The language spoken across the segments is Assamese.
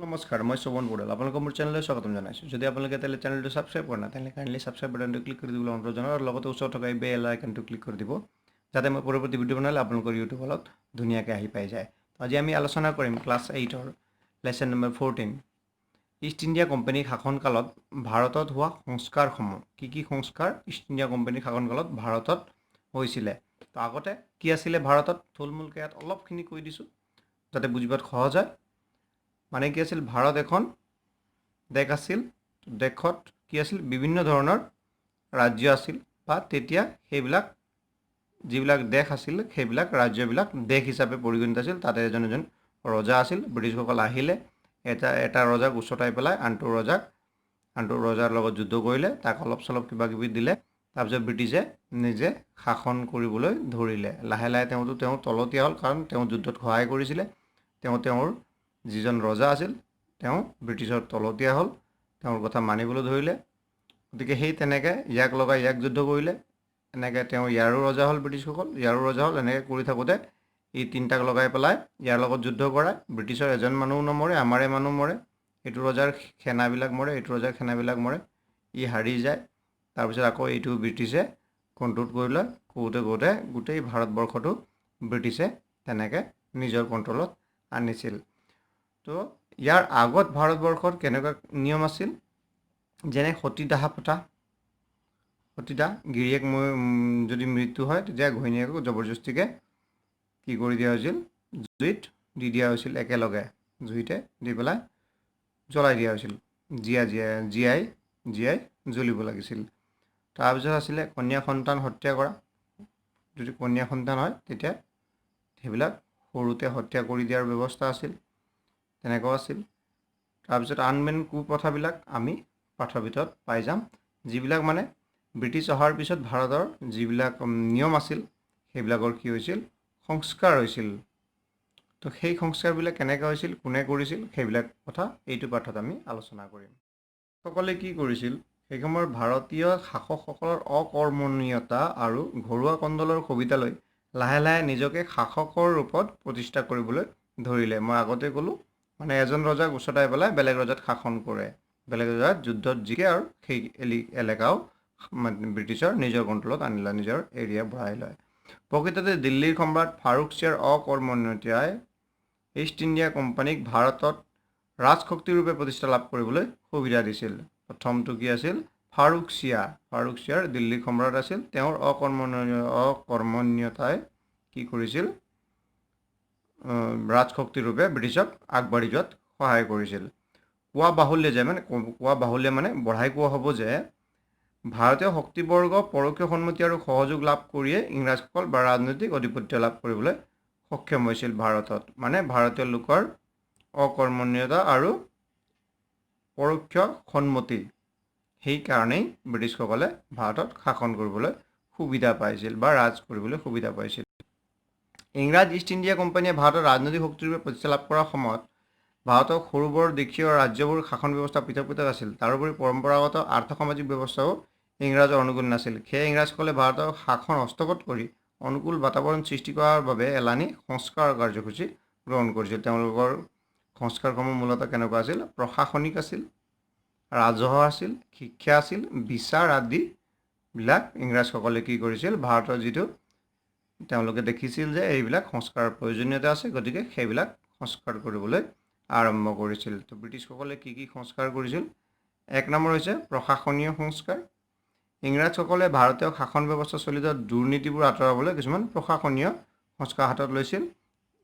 নমস্কাৰ মই শোভন বড়াল আপোনালোকক মোৰ চেনেললৈ স্বাগতম জনাইছোঁ যদি আপোনালোকে তেলে চেনেলটো ছাবস্ক্ৰাইব কৰা নাই তেনে কাইণ্ডলি ছাবস্ক্ৰাইব বাটনটো ক্লিক কৰি দিবলৈ অনুৰোধ জনাওঁ আৰু লগতে ওচৰত থকা এই বেল আইকনটো ক্লিক কৰি দিব যাতে মই পৰৱৰ্তী ভিডিঅ' বনালে আপোনালোকৰ ইউটিউবত ধুনীয়াকৈ আহি পাই যায় আজি আমি আলোচনা কৰিম ক্লাছ 8ৰ লেসন নম্বৰ 14 ইষ্ট ইণ্ডিয়া কোম্পানীৰ শাসনকালত ভাৰতত হোৱা সংস্কাৰসমূহ কি সংস্কাৰ ইষ্ট ইণ্ডিয়া কোম্পানীৰ শাসনকালত ভাৰতত হৈছিলে তো আগতে কি আছিলে ভাৰতত থুলমূলকৈ ইয়াত অলপখিনি কৈ দিছোঁ যাতে বুজিবাত সহজ হয় মানে কি আছিল ভাৰত এখন দেশ আছিল দেশত কি আছিল বিভিন্ন ধৰণৰ ৰাজ্য আছিল বা তেতিয়া সেইবিলাক যিবিলাক দেশ আছিল সেইবিলাক ৰাজ্যবিলাক দেশ হিচাপে পৰিগণিত আছিল তাতে এজন ৰজা আছিল ব্ৰিটিছসকল আহিলে এটা ৰজাক উচতাই পেলাই আনটো ৰজাৰ লগত যুদ্ধ কৰিলে তাক অলপ চলপ কিবা কিবি দিলে তাৰপিছত ব্ৰিটিছে নিজে শাসন কৰিবলৈ ধৰিলে লাহে লাহে তেওঁ তলতীয়া হ'ল কাৰণ তেওঁ যুদ্ধত সহায় কৰিছিলে তেওঁৰ যিজন ৰজা আছিল তেওঁ ব্ৰিটিছৰ তলতীয়া হ'ল তেওঁৰ কথা মানিবলৈ ধৰিলে গতিকে সেই তেনেকৈ ইয়াক লগাই ইয়াক যুদ্ধ কৰিলে এনেকৈ তেওঁ ইয়াৰো ৰজা হ'ল ব্ৰিটিছসকল ইয়াৰো ৰজা হ'ল এনেকৈ কৰি থাকোঁতে এই তিনিটাক লগাই পেলাই ইয়াৰ লগত যুদ্ধ কৰায় ব্ৰিটিছৰ এজন মানুহ নমৰে আমাৰে মানুহ মৰে এইটো ৰজাৰ সেনাবিলাক মৰে এইটো ৰজাৰ সেনাবিলাক মৰে ই হাৰি যায় তাৰপিছত আকৌ এইটো ব্ৰিটিছে কণ্ট্ৰল কৰি লয় কৰোঁতে গোটেই ভাৰতবৰ্ষটো ব্ৰিটিছে তেনেকৈ নিজৰ কণ্ট্ৰলত আনিছিল তো ইয়াৰ আগত ভাৰতবৰ্ষত কেনেকুৱা নিয়ম আছিল যেনে সতীদাহ প্ৰথা সতীদাহ গিৰিয়েক যদি মৃত্যু হয় তেতিয়া ঘৈণীয়েকক জবৰদস্তিকৈ কি কৰি দিয়া হৈছিল জুইত দি দিয়া হৈছিল একেলগে জুইতে দি পেলাই জ্বলাই দিয়া হৈছিল জীয়াই জ্বলিব লাগিছিল তাৰপিছত আছিলে কন্যা সন্তান হত্যা কৰা যদি কন্যা সন্তান হয় তেতিয়া সেইবিলাক সৰুতে হত্যা কৰি দিয়াৰ ব্যৱস্থা আছিল তেনেকুৱাও আছিল তাৰপিছত আনমেন কুপ্ৰথাবিলাক আমি পাঠৰ ভিতৰত পাই যাম যিবিলাক মানে ব্ৰিটিছ অহাৰ পিছত ভাৰতৰ যিবিলাক নিয়ম আছিল সেইবিলাকৰ কি হৈছিল সংস্কাৰ হৈছিল তো সেই সংস্কাৰবিলাক কেনেকৈ হৈছিল কোনে কৰিছিল সেইবিলাক কথা এইটো পাঠত আমি আলোচনা কৰিম সকলে কি কৰিছিল সেই সময়ৰ ভাৰতীয় শাসকসকলৰ অকৰ্মণ্যতা আৰু ঘৰুৱা কণ্ডলৰ সুবিধা লৈ লাহে লাহে নিজকে শাসকৰ ৰূপত প্ৰতিষ্ঠা কৰিবলৈ ধৰিলে মই আগতে ক'লোঁ মানে এজন ৰজাক উচতাই পেলাই বেলেগ ৰজাত শাসন কৰে বেলেগ ৰজাত যুদ্ধত জিকে আৰু সেই এলেকাও ব্ৰিটিছৰ নিজৰ কণ্ট্ৰলত আনিলে নিজৰ এৰিয়া বঢ়াই লয় প্ৰকৃততে দিল্লীৰ সম্ৰাট ফাৰুক শ্বাহৰ অকৰ্মণ্যতাই ইষ্ট ইণ্ডিয়া কোম্পানীক ভাৰতত ৰাজশক্তিৰূপে প্ৰতিষ্ঠা লাভ কৰিবলৈ সুবিধা দিছিল প্ৰথমটো কি আছিল ফাৰুক শ্বাহ দিল্লীৰ সম্ৰাট আছিল তেওঁৰ অকৰ্মণ্যতাই কি কৰিছিল ৰাজশক্তিৰূপে ব্ৰিটিছক আগবাঢ়ি যোৱাত সহায় কৰিছিল কোৱা বাহুল্যে মানে বঢ়াই কোৱা হ'ব যে ভাৰতীয় শক্তিবৰ্গ পৰোক্ষ সন্মতি আৰু সহযোগ লাভ কৰিয়ে ইংৰাজসকল বা ৰাজনৈতিক আধিপত্য লাভ কৰিবলৈ সক্ষম হৈছিল ভাৰতত মানে ভাৰতীয় লোকৰ অকৰ্মণ্যতা আৰু পৰোক্ষ সন্মতি সেইকাৰণেই ব্ৰিটিছসকলে ভাৰতত শাসন কৰিবলৈ সুবিধা পাইছিল বা ৰাজ কৰিবলৈ সুবিধা পাইছিল ইংৰাজ ইষ্ট ইণ্ডিয়া কোম্পানীয়ে ভাৰতৰ ৰাজনৈতিক শক্তিৰূপে প্ৰতিষ্ঠা লাভ কৰাৰ সময়ত ভাৰতৰ সৰু বৰ দেশীয় ৰাজ্যবোৰ শাসন ব্যৱস্থা পৃথক আছিল তাৰোপৰি পৰম্পৰাগত আৰ্থসামাজিক ব্যৱস্থাও ইংৰাজৰ অনুকূল নাছিল সেয়ে ইংৰাজসকলে ভাৰতৰ শাসন হস্তগত কৰি অনুকূল বাতাবৰণ সৃষ্টি কৰাৰ বাবে এলানি সংস্কাৰ কাৰ্যসূচী গ্ৰহণ কৰিছিল তেওঁলোকৰ সংস্কাৰসমূহ মূলতঃ কেনেকুৱা আছিল প্ৰশাসনিক আছিল ৰাজহ আছিল শিক্ষা আছিল বিচাৰ আদিবিলাক ইংৰাজসকলে কি কৰিছিল ভাৰতৰ যিটো তেওঁলোকে দেখিছিল যে এইবিলাক সংস্কাৰৰ প্ৰয়োজনীয়তা আছে গতিকে সেইবিলাক সংস্কাৰ কৰিবলৈ আৰম্ভ কৰিছিল তো ব্ৰিটিছসকলে কি সংস্কাৰ কৰিছিল এক নম্বৰ হৈছে প্ৰশাসনীয় সংস্কাৰ ইংৰাজসকলে ভাৰতীয় শাসন ব্যৱস্থা চলিত দুৰ্নীতিবোৰ আঁতৰাবলৈ কিছুমান প্ৰশাসনীয় সংস্কাৰ হাতত লৈছিল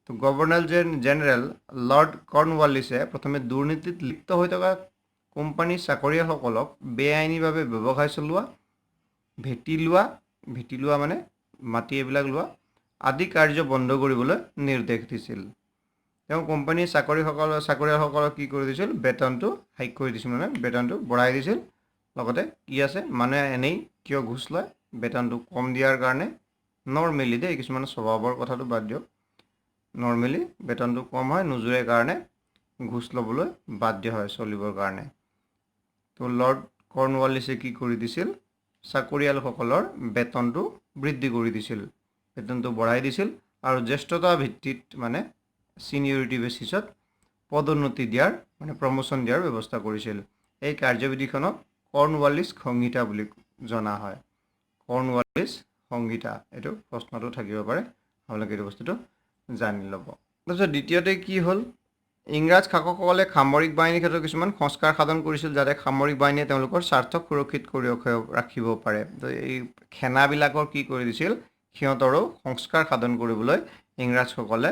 তো গভৰ্ণৰ জেনেৰেল লৰ্ড কৰ্ণৱালিছে প্ৰথমে দুৰ্নীতিত লিপ্ত হৈ থকা কোম্পানীৰ চাকৰিয়ালসকলক বেআইনীভাৱে ব্যৱসায় চলোৱা ভেটি লোৱা মানে মাটি এইবিলাক লোৱা আদি কাৰ্য বন্ধ কৰিবলৈ নিৰ্দেশ দিছিল তেওঁ কোম্পানীৰ চাকৰিয়ালসকলক কি কৰি দিছিল বেতনটো হাইক কৰি দিছিল মানে বেতনটো বঢ়াই দিছিল লগতে কি আছে মানুহে এনেই কিয় ঘুষ লয় বেতনটো কম দিয়াৰ কাৰণে নৰ্মেলি দেই কিছুমানে স্বভাৱৰ কথাটো বাদ দিয়ক নৰ্মেলি বেতনটো কম হয় নুজুৰে কাৰণে ঘুষ ল'বলৈ বাধ্য হয় চলিবৰ কাৰণে তো লৰ্ড কৰ্ণৱালিছে কি কৰি দিছিল চাকৰিয়ালসকলৰ বেতনটো বৃদ্ধি কৰি দিছিল বেতনটো বঢ়াই দিছিল আৰু জ্যেষ্ঠতা ভিত্তিত মানে সিনিয়ৰিটি বেচিছত পদোন্নতি দিয়াৰ মানে প্ৰমোশ্যন দিয়াৰ ব্যৱস্থা কৰিছিল। এই কাৰ্যবিধিখনক কৰ্ণৱালিছ সংহিতা বুলি জনা হয়। কৰ্ণৱালিছ সংহিতা, এইটো প্ৰশ্নটো থাকিব পাৰে, আপোনালোকে এইটো বস্তুটো জানি ল'ব। তাৰপিছত দ্বিতীয়তে কি হ'ল, ইংৰাজ শাসকসকলে সামৰিক বাহিনীৰ ক্ষেত্ৰত কিছুমান সংস্কাৰ সাধন কৰিছিল যাতে সামৰিক বাহিনীয়ে তেওঁলোকৰ স্বাৰ্থক সুৰক্ষিত কৰি ৰাখিব পাৰে। এই সেনাবিলাকৰ কি কৰি দিছিল, সিহঁতৰো সংস্কাৰ সাধন কৰিবলৈ ইংৰাজসকলে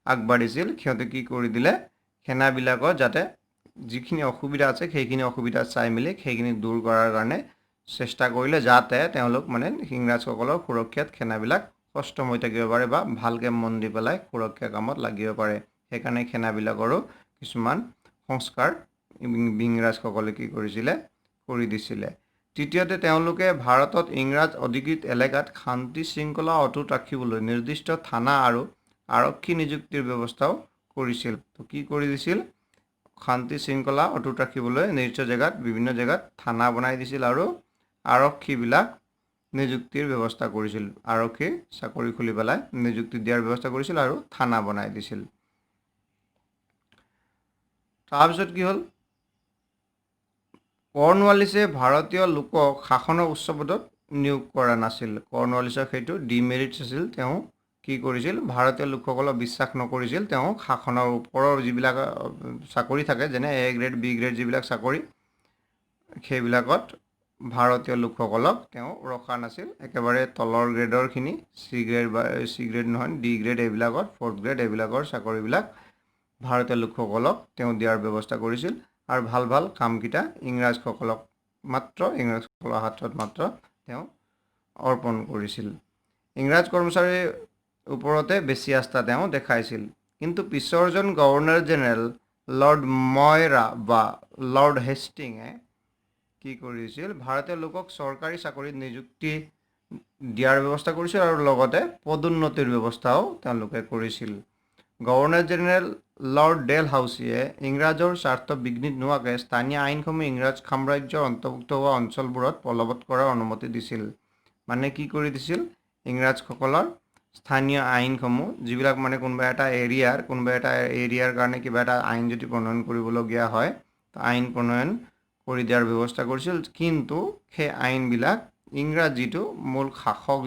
আগবাঢ়িছিল। সিহঁতে কি কৰি দিলে, সেনাবিলাকৰ যাতে যিখিনি অসুবিধা আছে সেইখিনি অসুবিধা চাই মেলি সেইখিনি দূৰ কৰাৰ কাৰণে চেষ্টা কৰিলে, যাতে তেওঁলোক মানে ইংৰাজসকলৰ সুৰক্ষাত সেনাবিলাক সষ্টম হৈ থাকিব পাৰে বা ভালকৈ মন দি পেলাই সুৰক্ষা কামত লাগিব পাৰে। সেইকাৰণে সেনাবিলাকৰো কিছুমান সংস্কাৰ ইংৰাজসকলে কি কৰিছিলে, কৰি দিছিলে। তৃতীয়তে তেওঁলোকে ভাৰতত ইংৰাজ অধিকৃত এলেকাত শান্তি শৃংখলা অটুট ৰাখিবলৈ নিৰ্দিষ্ট থানা আৰু আৰক্ষী নিযুক্তিৰ ব্যৱস্থাও কৰিছিল। তো কি কৰি দিছিল, শান্তি শৃংখলা অটুট ৰাখিবলৈ নিৰ্দিষ্ট জেগাত বিভিন্ন জেগাত থানা বনাই দিছিল আৰু আৰক্ষীবিলাক নিযুক্তিৰ ব্যৱস্থা কৰিছিল। আৰক্ষী চাকৰি খুলি পেলাই নিযুক্তি দিয়াৰ ব্যৱস্থা কৰিছিল আৰু থানা বনাই দিছিল। তাৰপিছত কি হ'ল, কৰ্ণৱালিছে ভাৰতীয় লোকক শাসনৰ উচ্চ পদত নিয়োগ কৰা নাছিল। কৰ্ণৱালিছৰ সেইটো ডিমেৰিটছ আছিল। তেওঁ কি কৰিছিল, ভাৰতীয় লোকসকলক বিশ্বাস নকৰিছিল। তেওঁ শাসনৰ ওপৰৰ যিবিলাক চাকৰি থাকে, যেনে A গ্ৰেড B গ্ৰেড যিবিলাক চাকৰি, সেইবিলাকত ভাৰতীয় লোকসকলক তেওঁ ৰখা নাছিল। একেবাৰে তলৰ গ্ৰেডৰখিনি C গ্ৰেড বা C গ্ৰেড নহয় D গ্ৰেড এইবিলাকত, 4th গ্ৰেড এইবিলাকৰ চাকৰিবিলাক ভাৰতীয় লোকসকলক তেওঁ দিয়াৰ ব্যৱস্থা কৰিছিল আৰু ভাল ভাল কামকেইটা ইংৰাজসকলৰ হাতত মাত্ৰ তেওঁ অৰ্পণ কৰিছিল। ইংৰাজ কৰ্মচাৰীৰ ওপৰতে বেছি আস্থা তেওঁ দেখাইছিল। কিন্তু পিছৰজন গভৰ্ণৰ জেনেৰেল লৰ্ড ময়ৰা বা লৰ্ড হেষ্টিঙে কি কৰিছিল, ভাৰতীয় লোকক চৰকাৰী চাকৰিত নিযুক্তি দিয়াৰ ব্যৱস্থা কৰিছিল আৰু লগতে পদোন্নতিৰ ব্যৱস্থাও তেওঁলোকে কৰিছিল। গভৰ্ণৰ জেনেৰেল লৰ্ড ডেলহাউছিয়ে ইংৰাজৰ স্বাৰ্থ বিঘ্নিত নোহোৱাকৈ স্থানীয় আইনসমূহ ইংৰাজ সাম্ৰাজ্যৰ অন্তৰ্ভুক্ত হোৱা অঞ্চলবোৰত বলবৎ কৰাৰ অনুমতি দিছিল। মানে কি কৰি দিছিল, ইংৰাজসকলৰ স্থানীয় আইনসমূহ যিবিলাক মানে কোনোবা এটা এৰিয়াৰ কাৰণে কিবা এটা আইন যদি প্ৰণয়ন কৰিবলগীয়া হয়, আইন প্ৰণয়ন কৰি দিয়াৰ ব্যৱস্থা কৰিছিল। কিন্তু সেই আইনবিলাক ইংৰাজ যিটো মূল শাসক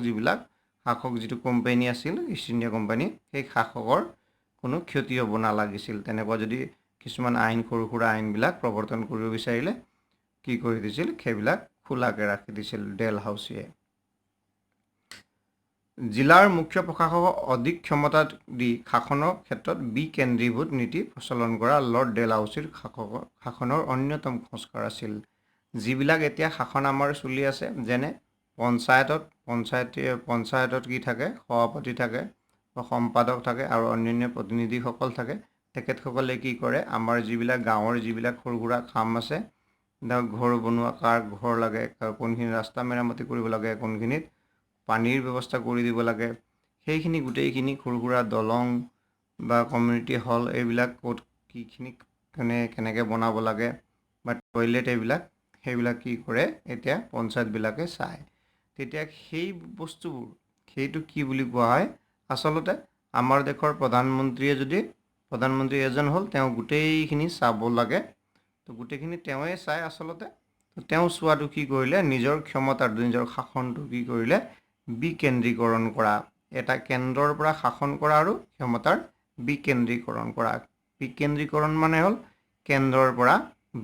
যিটো কোম্পানী আছিল, ইষ্ট ইণ্ডিয়া কোম্পানী, সেই শাসকৰ কোনো ক্ষতি হ'ব নালাগিছিল। তেনেকুৱা যদি কিছুমান আইন সৰু সুৰা আইনবিলাক প্ৰৱৰ্তন কৰিব বিচাৰিলে কি কৰি দিছিল, সেইবিলাক খোলাকৈ ৰাখি দিছিল ডেলহাউছিয়ে। জিলাৰ মুখ্য প্ৰশাসকক অধিক ক্ষমতা দি শাসনৰ ক্ষেত্ৰত বিকেন্দ্ৰীভূত নীতি প্ৰচলন কৰা লৰ্ড ডেলহাউছিৰ শাসনৰ অন্যতম সংস্কাৰ আছিল। যিবিলাক এতিয়া শাসন আমাৰ চলি আছে, যেনে পঞ্চায়তত কি থাকে, সভাপতি থাকে, সম্পাদক থাকে আৰু অন্যান্য প্ৰতিনিধিসকল থাকে। তেখেতসকলে কি কৰে, আমাৰ যিবিলাক গাঁৱৰ যিবিলাক সৰু সুৰা কাম আছে, ধৰক ঘৰ বনোৱা, কাৰ ঘৰ লাগে, কোনখিনি ৰাস্তা মেৰামতি কৰিব লাগে, কোনখিনিত পানীৰ ব্যৱস্থা কৰি দিব লাগে, সেইখিনি গোটেইখিনি সৰু সুৰা দলং বা কমিউনিটি হল এইবিলাক ক'ত কিখিনি কেনেকৈ বনাব লাগে বা টয়লেট সেইবিলাক কি কৰে, এতিয়া পঞ্চায়তবিলাকে চায়। তেতিয়া সেই বস্তুবোৰ, সেইটো কি বুলি কোৱা হয়, আচলতে আমাৰ দেশৰ প্ৰধানমন্ত্ৰী এজন হ'ল, তেওঁ গোটেইখিনি চাব লাগে। তো গোটেইখিনি তেওঁৱে চায় আচলতে। তেওঁ চোৱাটো কি কৰিলে, নিজৰ শাসনটো কি কৰিলে, বিকেন্দ্ৰীকৰণ কৰা, এটা কেন্দ্ৰৰ পৰা শাসন কৰা আৰু ক্ষমতাৰ বিকেন্দ্ৰীকৰণ কৰা। বিকেন্দ্ৰীকৰণ মানে হ'ল কেন্দ্ৰৰ পৰা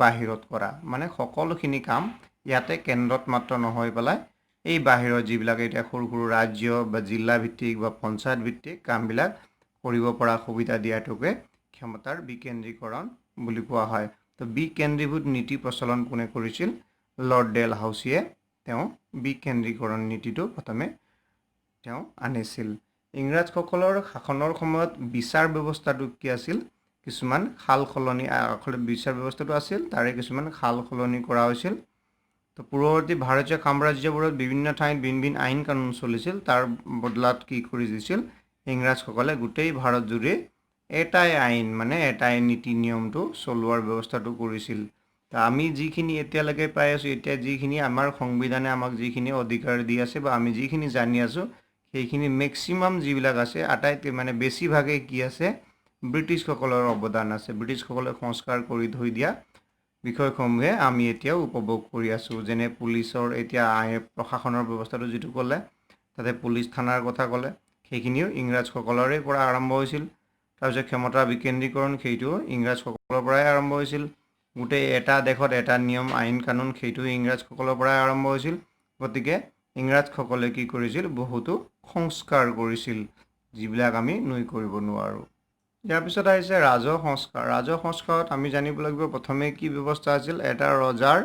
বাহিৰত কৰা, মানে সকলোখিনি কাম ইয়াতে কেন্দ্ৰত মাত্ৰ নহয় পেলাই এই বাহিৰৰ যিবিলাক এতিয়া সৰু সৰু ৰাজ্য বা জিলা ভিত্তিক বা পঞ্চায়ত ভিত্তিক কামবিলাক কৰিব পৰা সুবিধা দিয়াটোকে ক্ষমতাৰ বিকেন্দ্ৰীকৰণ বুলি কোৱা হয়। তো বিকেন্দ্ৰীভূত নীতি প্ৰচলন কোনে কৰিছিল, লৰ্ড ডেলহাউছিয়ে তেওঁ বিকেন্দ্ৰীকৰণ নীতিটো প্ৰথমে তেওঁ আনিছিল। ইংৰাজসকলৰ শাসনৰ সময়ত বিচাৰ ব্যৱস্থাটো কি আছিল, কিছুমান সাল সলনি, বিচাৰ ব্যৱস্থাটো আছিল, তাৰে কিছুমান সাল সলনি কৰা হৈছিল। তো পূৰ্বৱৰ্তী ভাৰতীয় সাম্ৰাজ্যবোৰত বিভিন্ন ঠাইত ভিন ভিন আইন কানুন চলিছিল। তাৰ বদলাত কি কৰি দিছিল, ইংৰাজসকলে গোটেই ভাৰত জুৰি এটাই আইন, মানে এটাই নীতি নিয়মটো চলোৱাৰ ব্যৱস্থাটো কৰিছিল। আমি যিখিনি এতিয়ালৈকে পাই আছোঁ, এতিয়া যিখিনি আমাৰ সংবিধানে আমাক যিখিনি অধিকাৰ দি আছে বা আমি যিখিনি জানি আছোঁ, সেইখিনি মেক্সিমাম যিবিলাক আছে, আটাইতকৈ মানে বেছিভাগেই কি আছে, ব্ৰিটিছসকলৰ অৱদান আছে। ব্ৰিটিছসকলে সংস্কাৰ কৰি থৈ দিয়া বিষয়সমূহে আমি এতিয়াও উপভোগ কৰি আছোঁ। যেনে পুলিচৰ এতিয়া প্ৰশাসনৰ ব্যৱস্থাটো যিটো ক'লে, তাতে পুলিচ থানাৰ কথা ক'লে, সেইখিনিও ইংৰাজসকলৰে পৰা আৰম্ভ হৈছিল। তাৰপিছত ক্ষমতা বিকেন্দ্ৰীকৰণ, সেইটোও ইংৰাজসকলৰ পৰাই আৰম্ভ হৈছিল। গোটেই এটা দেশত এটা নিয়ম আইন কানুন, সেইটো ইংৰাজসকলৰ পৰাই আৰম্ভ হৈছিল। গতিকে ইংৰাজসকলে কি কৰিছিল, বহুতো সংস্কাৰ কৰিছিল, যিবিলাক আমি নুই কৰিব নোৱাৰোঁ। ইয়াৰ পিছত আহিছে ৰাজহ সংস্কাৰ। ৰাজহ সংস্কাৰত আমি জানিব লাগিব প্ৰথমে কি ব্যৱস্থা আছিল। এটা ৰজাৰ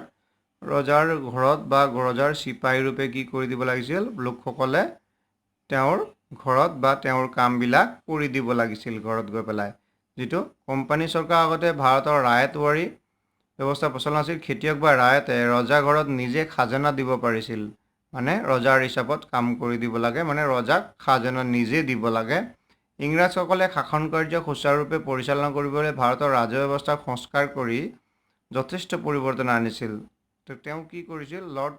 ঘৰত বা ৰজাৰ চিপাহী ৰূপে কি কৰি দিব লাগিছিল, লোকসকলে তেওঁৰ ঘৰত বা তেওঁৰ কামবিলাক কৰি দিব লাগিছিল ঘৰত গৈ পেলাই। যিটো কোম্পানী চৰকাৰ আগতে ভাৰতৰ ৰায়তৱাৰী ব্যৱস্থা প্ৰচলন আছিল। খেতিয়ক বা ৰায়তে ৰজা ঘৰত নিজে খাজানা দিব পাৰিছিল, মানে ৰজাৰ হিচাপত কাম কৰি দিব লাগে, মানে ৰজাক খাজানা নিজে দিব লাগে। ইংৰাজসকলে শাসন কাৰ্য সুচাৰুৰূপে পৰিচালনা কৰিবলৈ ভাৰতৰ ৰাজহ ব্যৱস্থাক সংস্কাৰ কৰি যথেষ্ট পৰিৱৰ্তন আনিছিল। তো তেওঁ কি কৰিছিল, লৰ্ড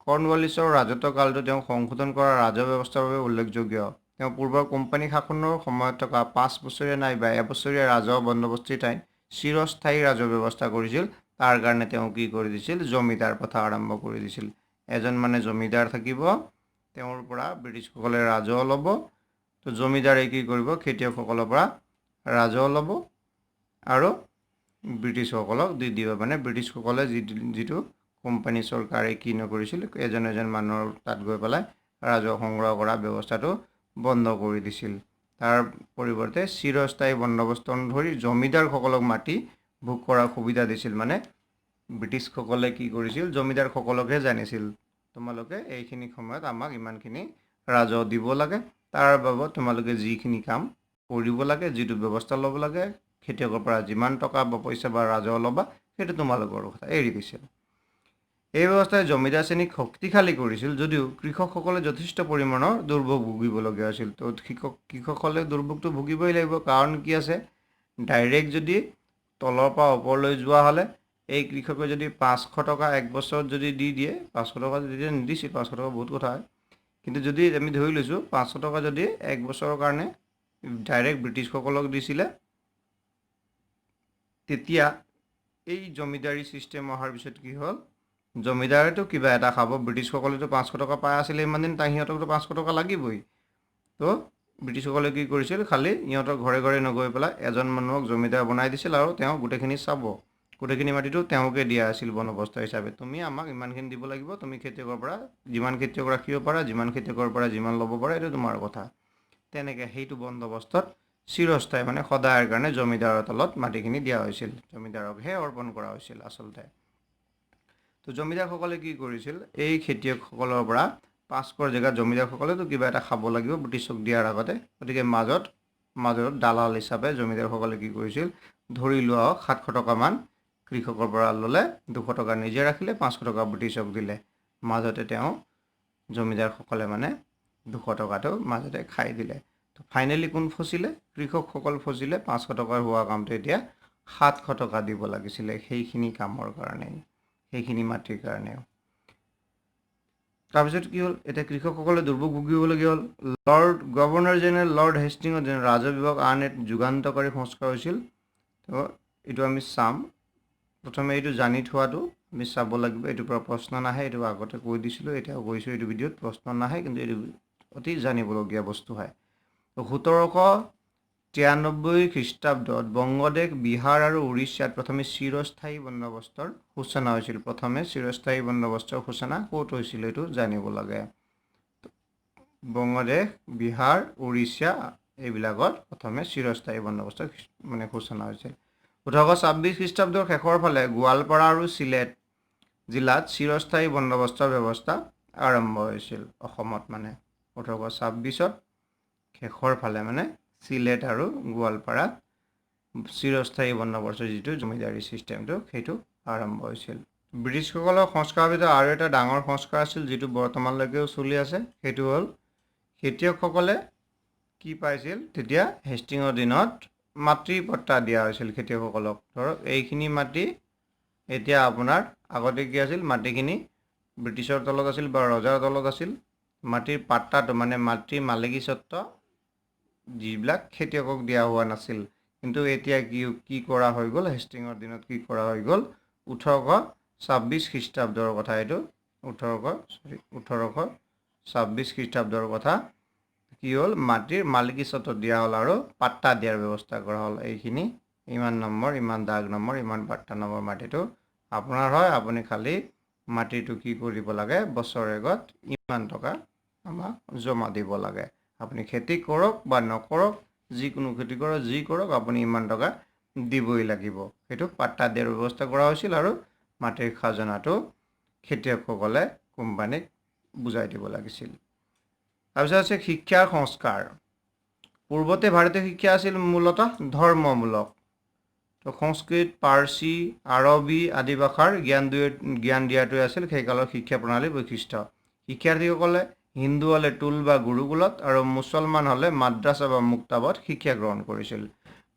কৰ্ণৱালিছৰ ৰাজত্বকালটো তেওঁ সংশোধন কৰা ৰাজহ ব্যৱস্থাৰ বাবে উল্লেখযোগ্য। তেওঁ পূৰ্বৰ কোম্পানী শাসনৰ সময়ত থকা 5 বছৰীয়া নাইবা এবছৰীয়া ৰাজহ বন্দোবস্তিৰ ঠাইত চিৰস্থায়ী ৰাজহ ব্যৱস্থা কৰিছিল। তাৰ কাৰণে তেওঁ কি কৰি দিছিল, জমিদাৰ প্ৰথা আৰম্ভ কৰি দিছিল। এজন মানে জমিদাৰ থাকিব, তেওঁৰ পৰা ব্ৰিটিছসকলে ৰাজহ ল'ব। তো জমিদাৰে কি কৰিব, খেতিয়কসকলৰ পৰা ৰাজহ ল'ব আৰু ব্ৰিটিছসকলক দি দিব। মানে ব্ৰিটিছসকলে যিটো কোম্পানী চৰকাৰে কি নকৰিছিল, এজন মানুহৰ তাত গৈ পেলাই ৰাজহ সংগ্ৰহ কৰা ব্যৱস্থাটো বন্ধ কৰি দিছিল। তাৰ পৰিৱৰ্তে চিৰস্থায়ী বন্দোবস্ত অনুসৰি জমিদাৰসকলক মাটি ভোগ কৰাৰ সুবিধা দিছিল। মানে ব্ৰিটিছসকলে কি কৰিছিল, জমিদাৰসকলকহে জানিছিল, তোমালোকে এইখিনি সময়ত আমাক ইমানখিনি ৰাজহ দিব লাগে, তাৰ বাবদ তোমালোকে যিখিনি কাম কৰিব লাগে, যিটো ব্যৱস্থা ল'ব লাগে, খেতিয়কৰ পৰা যিমান টকা বা পইচা বা ৰাজহ ল'বা, সেইটো তোমালোকৰ কথা এৰি দিছিল। এই ব্যৱস্থাই জমিদাৰ শ্ৰেণীক শক্তিশালী কৰিছিল, যদিও কৃষকসকলে যথেষ্ট পৰিমাণৰ দুৰ্ভোগ ভুগিবলগীয়া হৈছিল। তো কৃষকসকলে দুৰ্ভোগটো ভুগিবই লাগিব, কাৰণ কি আছে, ডাইৰেক্ট যদি তলৰ পৰা ওপৰলৈ যোৱা হ'লে এই কৃষকে যদি 500 টকা এক বছৰত যদি দি দিয়ে, 500 টকা যদি নিদিছিল, 500 টকা বহুত কথা হয়, কিন্তু যদি আমি ধৰি লৈছোঁ 500 টকা যদি এক বছৰৰ কাৰণে ডাইৰেক্ট ব্ৰিটিছসকলক দিছিলে, তেতিয়া এই জমিদাৰী ছিষ্টেম অহাৰ পিছত কি হ'ল, জমিদাৰেতো কিবা এটা খাব, ব্ৰিটিছসকলেতো 500 টকা পাই আছিলে ইমান দিন, সিহঁতকতো 500 টকা লাগিবই। তো ব্ৰিটিছসকলে কি কৰিছিল, খালি সিহঁতৰ ঘৰে ঘৰে নগৈ পেলাই এজন মানুহক জমিদাৰ বনাই দিছিল আৰু তেওঁ গোটেইখিনি চাব। গোটেইখিনি মাটিটো তেওঁকে দিয়া আছিল বন্দোবস্ত হিচাপে, তুমি আমাক ইমানখিনি দিব লাগিব, তুমি খেতিয়কৰ পৰা যিমান খেতিয়ক ৰাখিব পাৰা, যিমান খেতিয়কৰ পৰা যিমান ল'ব পাৰা, এইটো তোমাৰ কথা। তেনেকৈ সেইটো বন্দোবস্তত চিৰস্থায়ী মানে সদায়ৰ কাৰণে জমিদাৰৰ তলত মাটিখিনি দিয়া হৈছিল, জমিদাৰকহে অৰ্পণ কৰা হৈছিল আচলতে। তো জমিদাৰসকলে কি কৰিছিল, এই খেতিয়কসকলৰ পৰা 500 জেগাত জমিদাৰসকলেতো কিবা এটা খাব লাগিব ব্ৰিটিছক দিয়াৰ আগতে, গতিকে মাজত দালাল হিচাপে জমিদাৰসকলে কি কৰিছিল, ধৰি লোৱা 700 টকামান কৃষকৰ পৰা ল'লে, 200 টকা নিজে ৰাখিলে, 500 টকা ব্ৰিটিছক দিলে। মাজতে তেওঁ জমিদাৰসকলে মানে 200 টকাটো মাজতে খাই দিলে। তো ফাইনেলি কোন ফচিলে, কৃষকসকল ফচিলে। 500 টকাৰ হোৱা কামটো এতিয়া 700 টকা দিব লাগিছিলে সেইখিনি কামৰ কাৰণে, সেইখিনি মাটিৰ কাৰণেও। তাৰপিছত কি হ'ল, এতিয়া কৃষকসকলে দুৰ্ভোগ ভুগিবলগীয়া হ'ল। গভৰ্ণৰ জেনেৰেল লৰ্ড হেষ্টিঙত ৰাজহ বিভাগ আন এক যুগান্তকাৰী সংস্কাৰ হৈছিল। তো এইটো আমি চাম, প্ৰথমে এইটো জানি থোৱাটো আমি চাব লাগিব, এইটোৰ পৰা প্ৰশ্ন নাহে, এইটো আগতে কৈ দিছিলোঁ, এতিয়াও কৈছোঁ, এইটো ভিডিঅ'ত প্ৰশ্ন নাহে, কিন্তু এইটো অতি জানিবলগীয়া বস্তু হয়। তো 1793 খ্ৰীষ্টাব্দত বংগদেশ, বিহাৰ আৰু উৰিষ্যাত প্ৰথমে চিৰস্থায়ী বন্দোবস্তৰ সূচনা হৈছিল। প্ৰথমে চিৰস্থায়ী বন্দোবস্তৰ সূচনা ক'ত হৈছিল এইটো জানিব লাগে। বংগদেশ, বিহাৰ, উৰিষ্যা এইবিলাকত প্ৰথমে চিৰস্থায়ী বন্দোবস্তৰ মানে সূচনা হৈছিল। 1826 খ্ৰীষ্টাব্দৰ শেষৰ ফালে গোৱালপাৰা আৰু চিলেট জিলাত চিৰস্থায়ী বন্দোবস্তৰ ব্যৱস্থা আৰম্ভ হৈছিল অসমত। মানে 1826ত শেষৰ ফালে মানে চিলেট আৰু গোৱালপাৰাত চিৰস্থায়ী বন্দোবস্তৰ যিটো জমিদাৰী ছিষ্টেমটো, সেইটো আৰম্ভ হৈছিল। ব্ৰিটিছসকলৰ সংস্কাৰৰ ভিতৰত আৰু এটা ডাঙৰ সংস্কাৰ আছিল, যিটো বৰ্তমানলৈকেও চলি আছে, সেইটো হ'ল খেতিয়কসকলে কি পাইছিল, তেতিয়া হেষ্টিঙৰ দিনত মাটিৰ পট্টা দিয়া হৈছিল খেতিয়কসকলক। ধৰক এইখিনি মাটি এতিয়া আপোনাৰ, আগতে কি আছিল, মাটিখিনি ব্ৰিটিছৰ তলত আছিল বা ৰজাৰ তলত আছিল, মাটিৰ পাট্টাটো মানে মাটিৰ মালিকী স্বত্ব যিবিলাক খেতিয়কক দিয়া হোৱা নাছিল। কিন্তু এতিয়া কি কৰা হৈ গ'ল, হেষ্টিঙৰ দিনত কি কৰা হৈ গ'ল, 1826 খ্ৰীষ্টাব্দৰ কথা এইটো, 1826 খ্ৰীষ্টাব্দৰ কথা কি হ'ল, মাটিৰ মালিকী স্বত্ব দিয়া হ'ল আৰু পাট্টা দিয়াৰ ব্যৱস্থা কৰা হ'ল। এইখিনি ইমান নম্বৰ, ইমান দাগ নম্বৰ, ইমান পাট্টা নম্বৰ মাটিটো আপোনাৰ হয়। আপুনি খালি মাটিটো কি কৰিব লাগে, বছৰেগত ইমান টকা আমাক জমা দিব লাগে। আপুনি খেতি কৰক বা নকৰক, যিকোনো খেতি কৰক, যি কৰক, আপুনি ইমান টকা দিবই লাগিব। সেইটো পাট্টা দিয়াৰ ব্যৱস্থা কৰা হৈছিল আৰু মাটিৰ খাজনাটো খেতিয়কসকলে কোম্পানীক বুজাই দিব লাগিছিল। তাৰপিছত আছে শিক্ষাৰ সংস্কাৰ। পূৰ্বতে ভাৰতীয় শিক্ষা আছিল মূলতঃ ধৰ্মমূলক। তো সংস্কৃত, পাৰ্চী, আৰবী আদি ভাষাৰ জ্ঞান দিয়াটোৱে আছিল সেইকালৰ শিক্ষা প্ৰণালীৰ বৈশিষ্ট্য। শিক্ষাৰ্থীসকলে হিন্দু হ'লে টুল বা গুৰুকুলত আৰু মুছলমান হ'লে মাদ্ৰাছা বা মুক্তাবত শিক্ষা গ্ৰহণ কৰিছিল।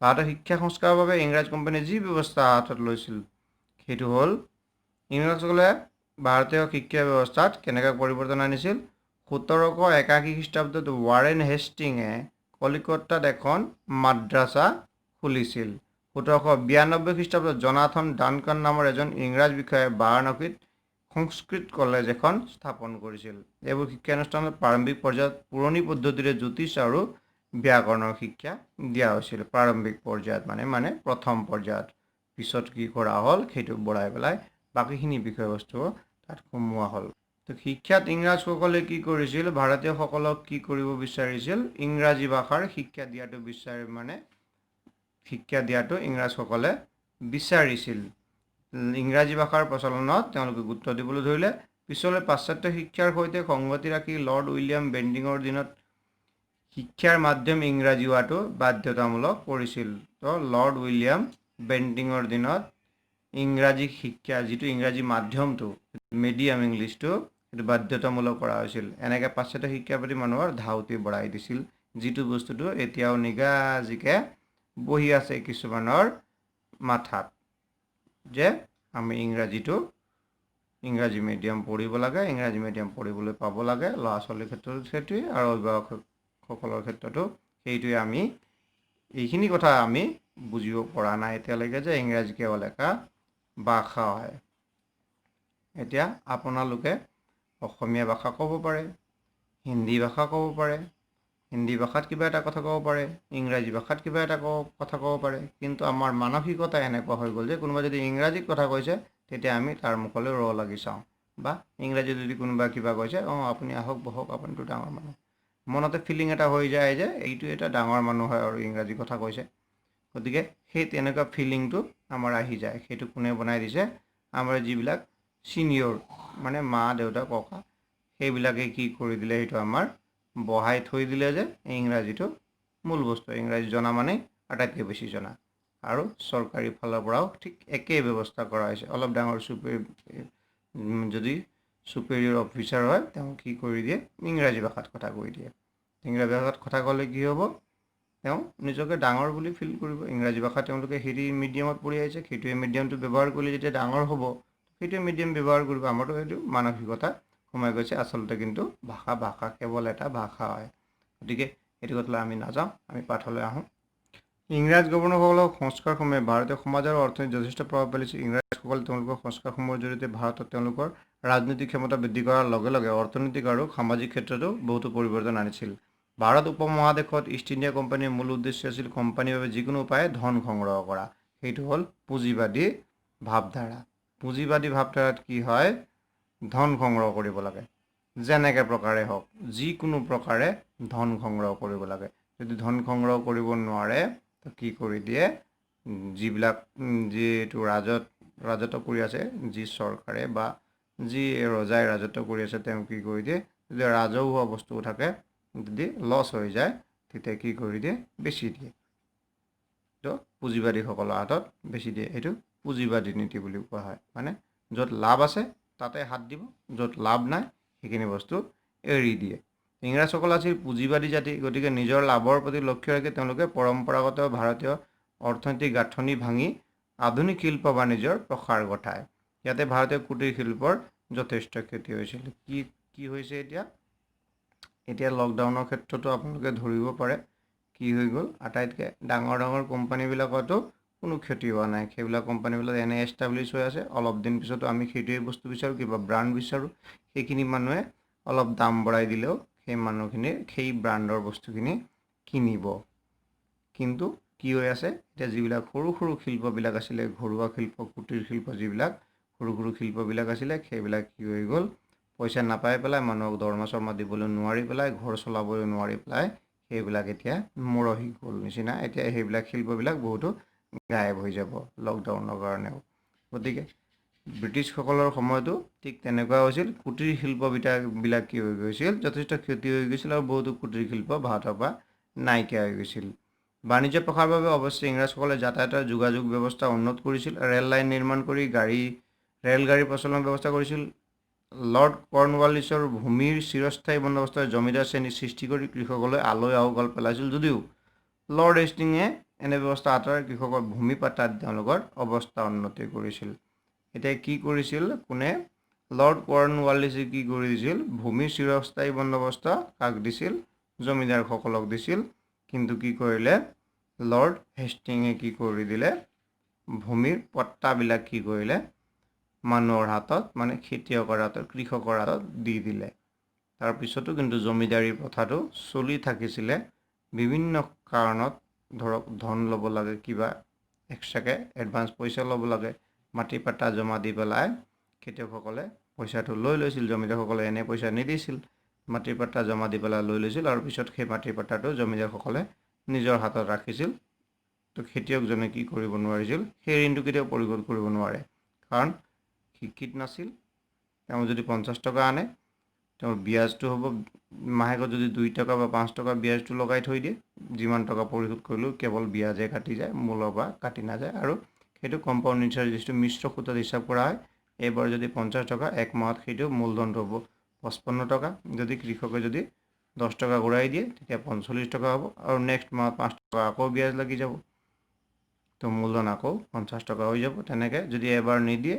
ভাৰতৰ শিক্ষা সংস্কাৰৰ বাবে ইংৰাজ কোম্পানীয়ে যি ব্যৱস্থা হাতত লৈছিল সেইটো হ'ল, ইংৰাজসকলে ভাৰতীয় শিক্ষা ব্যৱস্থাত কেনেকৈ পৰিৱৰ্তন আনিছিল। 1781 খ্ৰীষ্টাব্দত ৱাৰেন হেষ্টিঙে কলিকতাত এখন মাদ্ৰাছা খুলিছিল। 1792 খ্ৰীষ্টাব্দত জনাথন ডানকান নামৰ এজন ইংৰাজ বিষয়াই বাৰাণসীত সংস্কৃত কলেজ এখন স্থাপন কৰিছিল। এইবোৰ শিক্ষানুষ্ঠানত প্ৰাৰম্ভিক পৰ্যায়ত পুৰণি পদ্ধতিৰে জ্যোতিষ আৰু ব্যাকৰণৰ শিক্ষা দিয়া হৈছিল। প্ৰাৰম্ভিক পৰ্যায়ত মানে প্ৰথম পৰ্যায়ত। পিছত কি কৰা হ'ল, সেইটো বঢ়াই পেলাই বাকীখিনি বিষয়বস্তু তাত সোমোৱা হ'ল। তো শিক্ষাত ইংৰাজসকলে কি কৰিছিল, ভাৰতীয়সকলক কি কৰিব বিচাৰিছিল, ইংৰাজী ভাষাৰ শিক্ষা দিয়াটো ইংৰাজসকলে বিচাৰিছিল। ইংৰাজী ভাষাৰ প্ৰচলনত তেওঁলোকে গুৰুত্ব দিবলৈ ধৰিলে। পিছলৈ পাশ্চাত্য শিক্ষাৰ সৈতে সংগতি ৰাখি লৰ্ড উইলিয়াম বেণ্টিঙৰ দিনত শিক্ষাৰ মাধ্যম ইংৰাজী হোৱাটো বাধ্যতামূলক কৰিছিল। তো লৰ্ড উইলিয়াম বেণ্টিঙৰ দিনত ইংৰাজী শিক্ষা, যিটো ইংৰাজী মাধ্যমটো, মিডিয়াম ইংলিছটো, সেইটো বাধ্যতামূলক কৰা হৈছিল। এনেকৈ পাশ্চাত্য শিক্ষাৰ প্ৰতি মানুহৰ ধাউতি বঢ়াই দিছিল, যিটো বস্তুটো এতিয়াও নিগাজিকে বহি আছে কিছুমানৰ মাথাত, যে আমি ইংৰাজী মিডিয়াম পঢ়িব লাগে, ইংৰাজী মিডিয়াম পঢ়িবলৈ পাব লাগে। ল'ৰা ছোৱালীৰ ক্ষেত্ৰতো সেইটোৱে আৰু অভিভাৱকসকলৰ ক্ষেত্ৰতো সেইটোৱে। আমি এইখিনি কথা আমি বুজিব পৰা নাই এতিয়ালৈকে যে ইংৰাজী কেৱল এটা ভাষা হয়। এতিয়া আপোনালোকে অসমীয়া ভাষা ক'ব পাৰে, হিন্দী ভাষা ক'ব পাৰে, হিন্দী ভাষাত কিবা এটা কথা ক'ব পাৰে, ইংৰাজী ভাষাত কিবা এটা কথা ক'ব পাৰে। কিন্তু আমাৰ মানসিকতা এনেকুৱা হৈ গ'ল যে কোনোবা যদি ইংৰাজীত কথা কৈছে তেতিয়া আমি তাৰ মুখলৈ লাগি চাওঁ, বা ইংৰাজীত যদি কোনোবা কিবা কৈছে, আপুনি আহক বহক, আপুনিতো ডাঙৰ মানুহ, মনতে ফিলিং এটা হৈ যায় যে এইটো এটা ডাঙৰ মানুহ হয় আৰু ইংৰাজী কথা কৈছে। গতিকে সেই তেনেকুৱা ফিলিংটো আমাৰ আহি যায়। সেইটো কোনে বনাই দিছে, আমাৰ যিবিলাক ছিনিয়ৰ মানে মা দেউতা ককা, সেইবিলাকে কি কৰি দিলে, সেইটো আমাৰ বহাই থৈ দিলে যে ইংৰাজীটো মূল বস্তু, ইংৰাজী জনা মানে আটাইতকৈ বেছি জনা। আৰু চৰকাৰী ফালৰ পৰাও ঠিক একেই ব্যৱস্থা কৰা হৈছে। অলপ ডাঙৰ যদি ছুপেৰিয়ৰ অফিচাৰ হয়, তেওঁ কি কৰি দিয়ে, ইংৰাজী ভাষাত কথা কৈ দিয়ে। ইংৰাজী ভাষাত কথা ক'লে কি হ'ব, তেওঁ নিজকে ডাঙৰ বুলি ফিল কৰিব। ইংৰাজী ভাষা তেওঁলোকে হেৰি মিডিয়ামত পঢ়ি আহিছে, সেইটোৱে মিডিয়ামটো ব্যৱহাৰ কৰিলে যেতিয়া ডাঙৰ হ'ব, সেইটোৱে মিডিয়াম ব্যৱহাৰ কৰিব। আমাৰতো সেইটো মানসিকতা সোমাই গৈছে। আচলতে কিন্তু ভাষা কেৱল এটা ভাষা হয়। গতিকে এইটো কথালৈ আমি নাযাওঁ, আমি পাঠলৈ আহোঁ। ইংৰাজ গৱৰ্ণৰসকলৰ সংস্কাৰসমূহে ভাৰতীয় সমাজ আৰু অৰ্থনীতিত যথেষ্ট প্ৰভাৱ পেলাইছিল। ইংৰাজসকলে তেওঁলোকৰ সংস্কাৰসমূহৰ জৰিয়তে ভাৰতত তেওঁলোকৰ ৰাজনৈতিক ক্ষমতা বৃদ্ধি কৰাৰ লগে লগে অৰ্থনৈতিক আৰু সামাজিক ক্ষেত্ৰতো বহুতো পৰিৱৰ্তন আনিছিল। ভাৰত উপমহাদেশত ইষ্ট ইণ্ডিয়া কোম্পানীৰ মূল উদ্দেশ্য আছিল কোম্পানীৰ বাবে যিকোনো উপায়ে ধন সংগ্ৰহ কৰা। সেইটো হ'ল পুঁজিবাদী ভাৱধাৰা। পুঁজিবাদী ভাৱধাৰাত কি হয়, ধন সংগ্ৰহ কৰিব লাগে, যেনেকৈ প্ৰকাৰে হওক, যিকোনো প্ৰকাৰে ধন সংগ্ৰহ কৰিব লাগে। যদি ধন সংগ্ৰহ কৰিব নোৱাৰে, তো কি কৰি দিয়ে, যিটো ৰাজত্ব কৰি আছে, যি চৰকাৰে বা যি ৰজাই ৰাজত্ব কৰি আছে, তেওঁ কি কৰি দিয়ে, যদি ৰাজহুৱা বস্তু থাকে, যদি লছ হৈ যায়, তেতিয়া কি কৰি দিয়ে, বেচি দিয়ে। তো পুঁজিবাদীসকলৰ হাতত বেচি দিয়ে। এইটো পুঁজিবাদী নীতি বুলি কোৱা হয়। মানে য'ত লাভ আছে তাতে হাত দিব, য'ত লাভ নাই সেইখিনি বস্তু এৰি দিয়ে। ইংৰাজসকল আছিল পুঁজিবাদী জাতি। গতিকে নিজৰ লাভৰ প্ৰতি লক্ষ্য ৰাখি তেওঁলোকে পৰম্পৰাগত ভাৰতীয় অৰ্থনৈতিক গাঁথনি ভাঙি আধুনিক শিল্প বাণিজ্যৰ প্ৰসাৰ ঘটায়। ইয়াতে ভাৰতীয় কুটিৰ শিল্পৰ যথেষ্ট ক্ষতি হৈছিল। কি হৈছে এতিয়া লকডাউনৰ ক্ষেত্ৰতো আপোনালোকে ধৰিব পাৰে কি হৈ গ'ল আটাইতকৈ ডাঙৰ ডাঙৰ কোম্পানীবিলাকতো কোনো ক্ষতি হোৱা নাই। সেইবিলাক কোম্পানীবিলাক এনে এষ্টাব্লিছ হৈ আছে। অলপ দিন পিছতো আমি সেইটোৱে বস্তু বিচাৰোঁ, কিবা ব্ৰাণ্ড বিচাৰোঁ। সেইখিনি মানুহে অলপ দাম বঢ়াই দিলেও সেই মানুহখিনিৰ সেই ব্ৰাণ্ডৰ বস্তুখিনি কিনিব। কিন্তু কি হৈ আছে এতিয়া যিবিলাক সৰু সৰু শিল্পবিলাক আছিলে, ঘৰুৱা শিল্প, কুটিৰ শিল্প, যিবিলাক সৰু সৰু শিল্পবিলাক আছিলে, সেইবিলাক কি হৈ গ'ল পইচা নাপাই পেলাই, মানুহক দৰমহা চৰমহা দিবলৈ নোৱাৰি পেলাই, ঘৰ চলাবলৈ নোৱাৰি পেলাই সেইবিলাক এতিয়া মৰহি গ'ল নিচিনা। এতিয়া সেইবিলাক শিল্পবিলাক বহুতো গায়ব হৈ যাব লকডাউনৰ কাৰণেও। গতিকে ব্ৰিটিছসকলৰ সময়তো ঠিক তেনেকুৱা হৈছিল। কুটিৰ শিল্পবিলাক কি হৈ গৈছিল, যথেষ্ট ক্ষতি হৈ গৈছিল আৰু বহুতো কুটিৰ শিল্প ভাৰতৰ পৰা নাইকিয়া হৈ গৈছিল। বাণিজ্য প্ৰসাৰৰ বাবে অৱশ্যে ইংৰাজসকলে যাতায়াতৰ যোগাযোগ ব্যৱস্থা উন্নত কৰিছিল। ৰেল লাইন নিৰ্মাণ কৰি ৰেলগাড়ীৰ প্ৰচলনৰ ব্যৱস্থা কৰিছিল। লৰ্ড কৰ্ণৱালিছৰ ভূমিৰ চিৰস্থায়ী বন্দোবস্তৰ জমিদাৰ শ্ৰেণী সৃষ্টি কৰি কৃষকলৈ আলৈ আওকাল পেলাইছিল যদিও লৰ্ড হেষ্টিঙে এনে ব্যৱস্থা আঁতৰাই কৃষকৰ ভূমি পাট্টাত তেওঁলোকৰ অৱস্থা উন্নতি কৰিছিল। এতিয়া কি কৰিছিল কোনে? লৰ্ড কৰ্ণৱালিছে কি কৰি দিছিল? ভূমিৰ চিৰস্থায়ী বন্দোবস্ত কাক দিছিল? জমিদাৰসকলক দিছিল। কিন্তু কি কৰিলে লৰ্ড হেষ্টিঙে কি কৰি দিলে? ভূমিৰ পট্টাবিলাক কি কৰিলে? মানুহৰ হাতত, মানে খেতিয়কৰ হাতত, কৃষকৰ হাতত দি দিলে। তাৰপিছতো কিন্তু জমিদাৰী প্ৰথাটো চলি থাকিছিলে। বিভিন্ন কাৰণত ধৰক ধন ল'ব লাগে, কিবা এক্সট্ৰাকৈ এডভান্স পইচা ল'ব লাগে, মাটি পাট্টা জমা দি পেলাই খেতিয়কসকলে পইচাটো লৈ লৈছিল। জমিদাৰসকলে এনে পইচা নিদিছিল, মাটিৰ পাট্টা জমা দি পেলাই লৈ লৈছিল আৰু পিছত সেই মাটিৰ পাট্টাটো জমিদাৰসকলে নিজৰ হাতত ৰাখিছিল। তো খেতিয়কজনে কি কৰিব নোৱাৰিছিল? সেই ঋণটো কেতিয়াও পৰিশোধ কৰিব নোৱাৰে, কাৰণ শিক্ষিত নাছিল। তেওঁ যদি 50 টকা আনে, তেওঁৰ ব্যাজটো হ'ব মাহেকত যদি 2 টকা বা 5 টকা ব্যাজটো লগাই থৈ দিয়ে, যিমান টকা পৰিশোধ কৰিলেও কেৱল ব্যাজে কাটি যায়, মূলৰ পৰা কাটি নাযায়। আৰু সেইটো কম্পাউণ্ড ইণ্টাৰেষ্ট যিটো মিশ্ৰ সুতত হিচাপ কৰা হয়। এইবাৰ যদি 50 টকা, এক মাহত সেইটো মূলধনটো হ'ব 55 টকা। যদি কৃষকে যদি 10 টকা ঘূৰাই দিয়ে, তেতিয়া 45 টকা হ'ব আৰু নেক্সট মাহত 5 টকা আকৌ ব্যাজ লাগি যাব, তো মূলধন আকৌ 50 টকা হৈ যাব। তেনেকৈ যদি এবাৰ নিদিয়ে,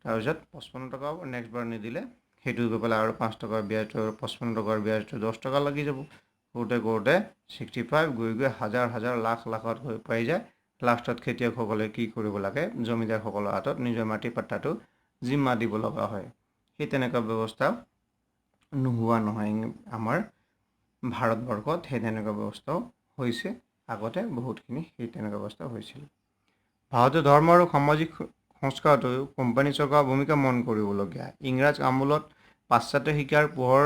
তাৰপিছত 55 টকা হ'ব, নেক্সট বাৰ নিদিলে সেইটো গৈ পেলাই আৰু 5 টকাৰ ব্যাজটো, 55 টকাৰ ব্যাজটো 10 টকা লাগি যাব। কৰোঁতে কৰোঁতে 65 গৈ গৈ হাজাৰ হাজাৰ লাখ লাখত হৈ পাই যায়। লাষ্টত খেতিয়কসকলে কি কৰিব লাগে? জমিদাৰসকলৰ হাতত নিজৰ মাটি পাট্টাটো জিম্মা দিব লগা হয়। সেই তেনেকুৱা ব্যৱস্থা নোহোৱা নহয় আমাৰ ভাৰতবৰ্ষত। সেই তেনেকুৱা ব্যৱস্থাও হৈছে আগতে, বহুতখিনি সেই তেনেকুৱা ব্যৱস্থা হৈছিল। ভাৰতীয় ধৰ্ম আৰু সামাজিক সংস্কাৰতো কোম্পানী চৰকাৰৰ ভূমিকা মন কৰিবলগীয়া। ইংৰাজ আমোলত পাশ্চাত্য শিক্ষাৰ পোহৰ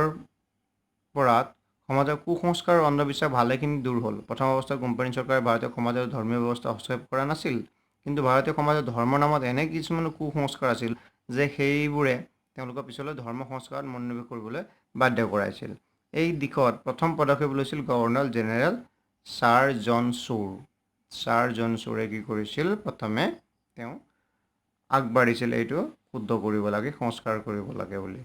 পৰাত সমাজৰ কুসংস্কাৰ আৰু অন্ধবিশ্বাস ভালেখিনি দূৰ হ'ল। প্ৰথম অৱস্থাত কোম্পানী চৰকাৰে ভাৰতীয় সমাজৰ ধৰ্মীয় ব্যৱস্থা হস্তক্ষেপ কৰা নাছিল, কিন্তু ভাৰতীয় সমাজত ধৰ্মৰ নামত এনে কিছুমান কুসংস্কাৰ আছিল যে সেইবোৰে তেওঁলোকক পিছলৈ ধৰ্ম সংস্কাৰত মনোনিৱেশ কৰিবলৈ বাধ্য কৰাইছিল। এই দিশত প্ৰথম পদক্ষেপ লৈছিল গভৰ্ণৰ জেনেৰেল ছাৰ জন চুৰ। ছাৰ জন চুৰে কি কৰিছিল? প্ৰথমে তেওঁ আগবাঢ়িছিল এইটো শুদ্ধ কৰিব লাগে, সংস্কাৰ কৰিব লাগে বুলি।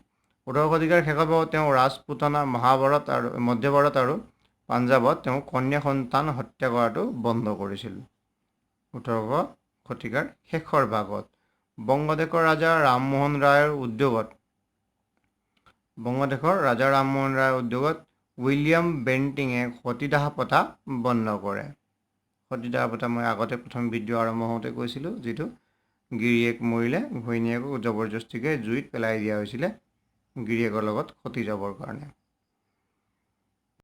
18শ শতিকাৰ শেষৰ ভাগত তেওঁ ৰাজপুতানা, মহাভাৰত আৰু মধ্য ভাৰত আৰু পাঞ্জাৱত তেওঁ কন্যা সন্তান হত্যা কৰাটো বন্ধ কৰিছিল। 18শ শতিকাৰ শেষৰ ভাগত বংগদেশৰ ৰাজা ৰামমোহন ৰায়ৰ উদ্যোগত উইলিয়াম বেণ্টিঙে সতীদাহ প্ৰথা বন্ধ কৰে। সতীদাহ প্ৰথা মই আগতে প্ৰথম ভিডিঅ' আৰম্ভ হওঁতে কৈছিলোঁ, যিটো গিৰিয়েক মৰিলে ঘৈণীয়েকক জবৰদস্তিকৈ জুইত পেলাই দিয়া হৈছিলে, গিৰিয়েকৰ লগত সতী যাবৰ কাৰণে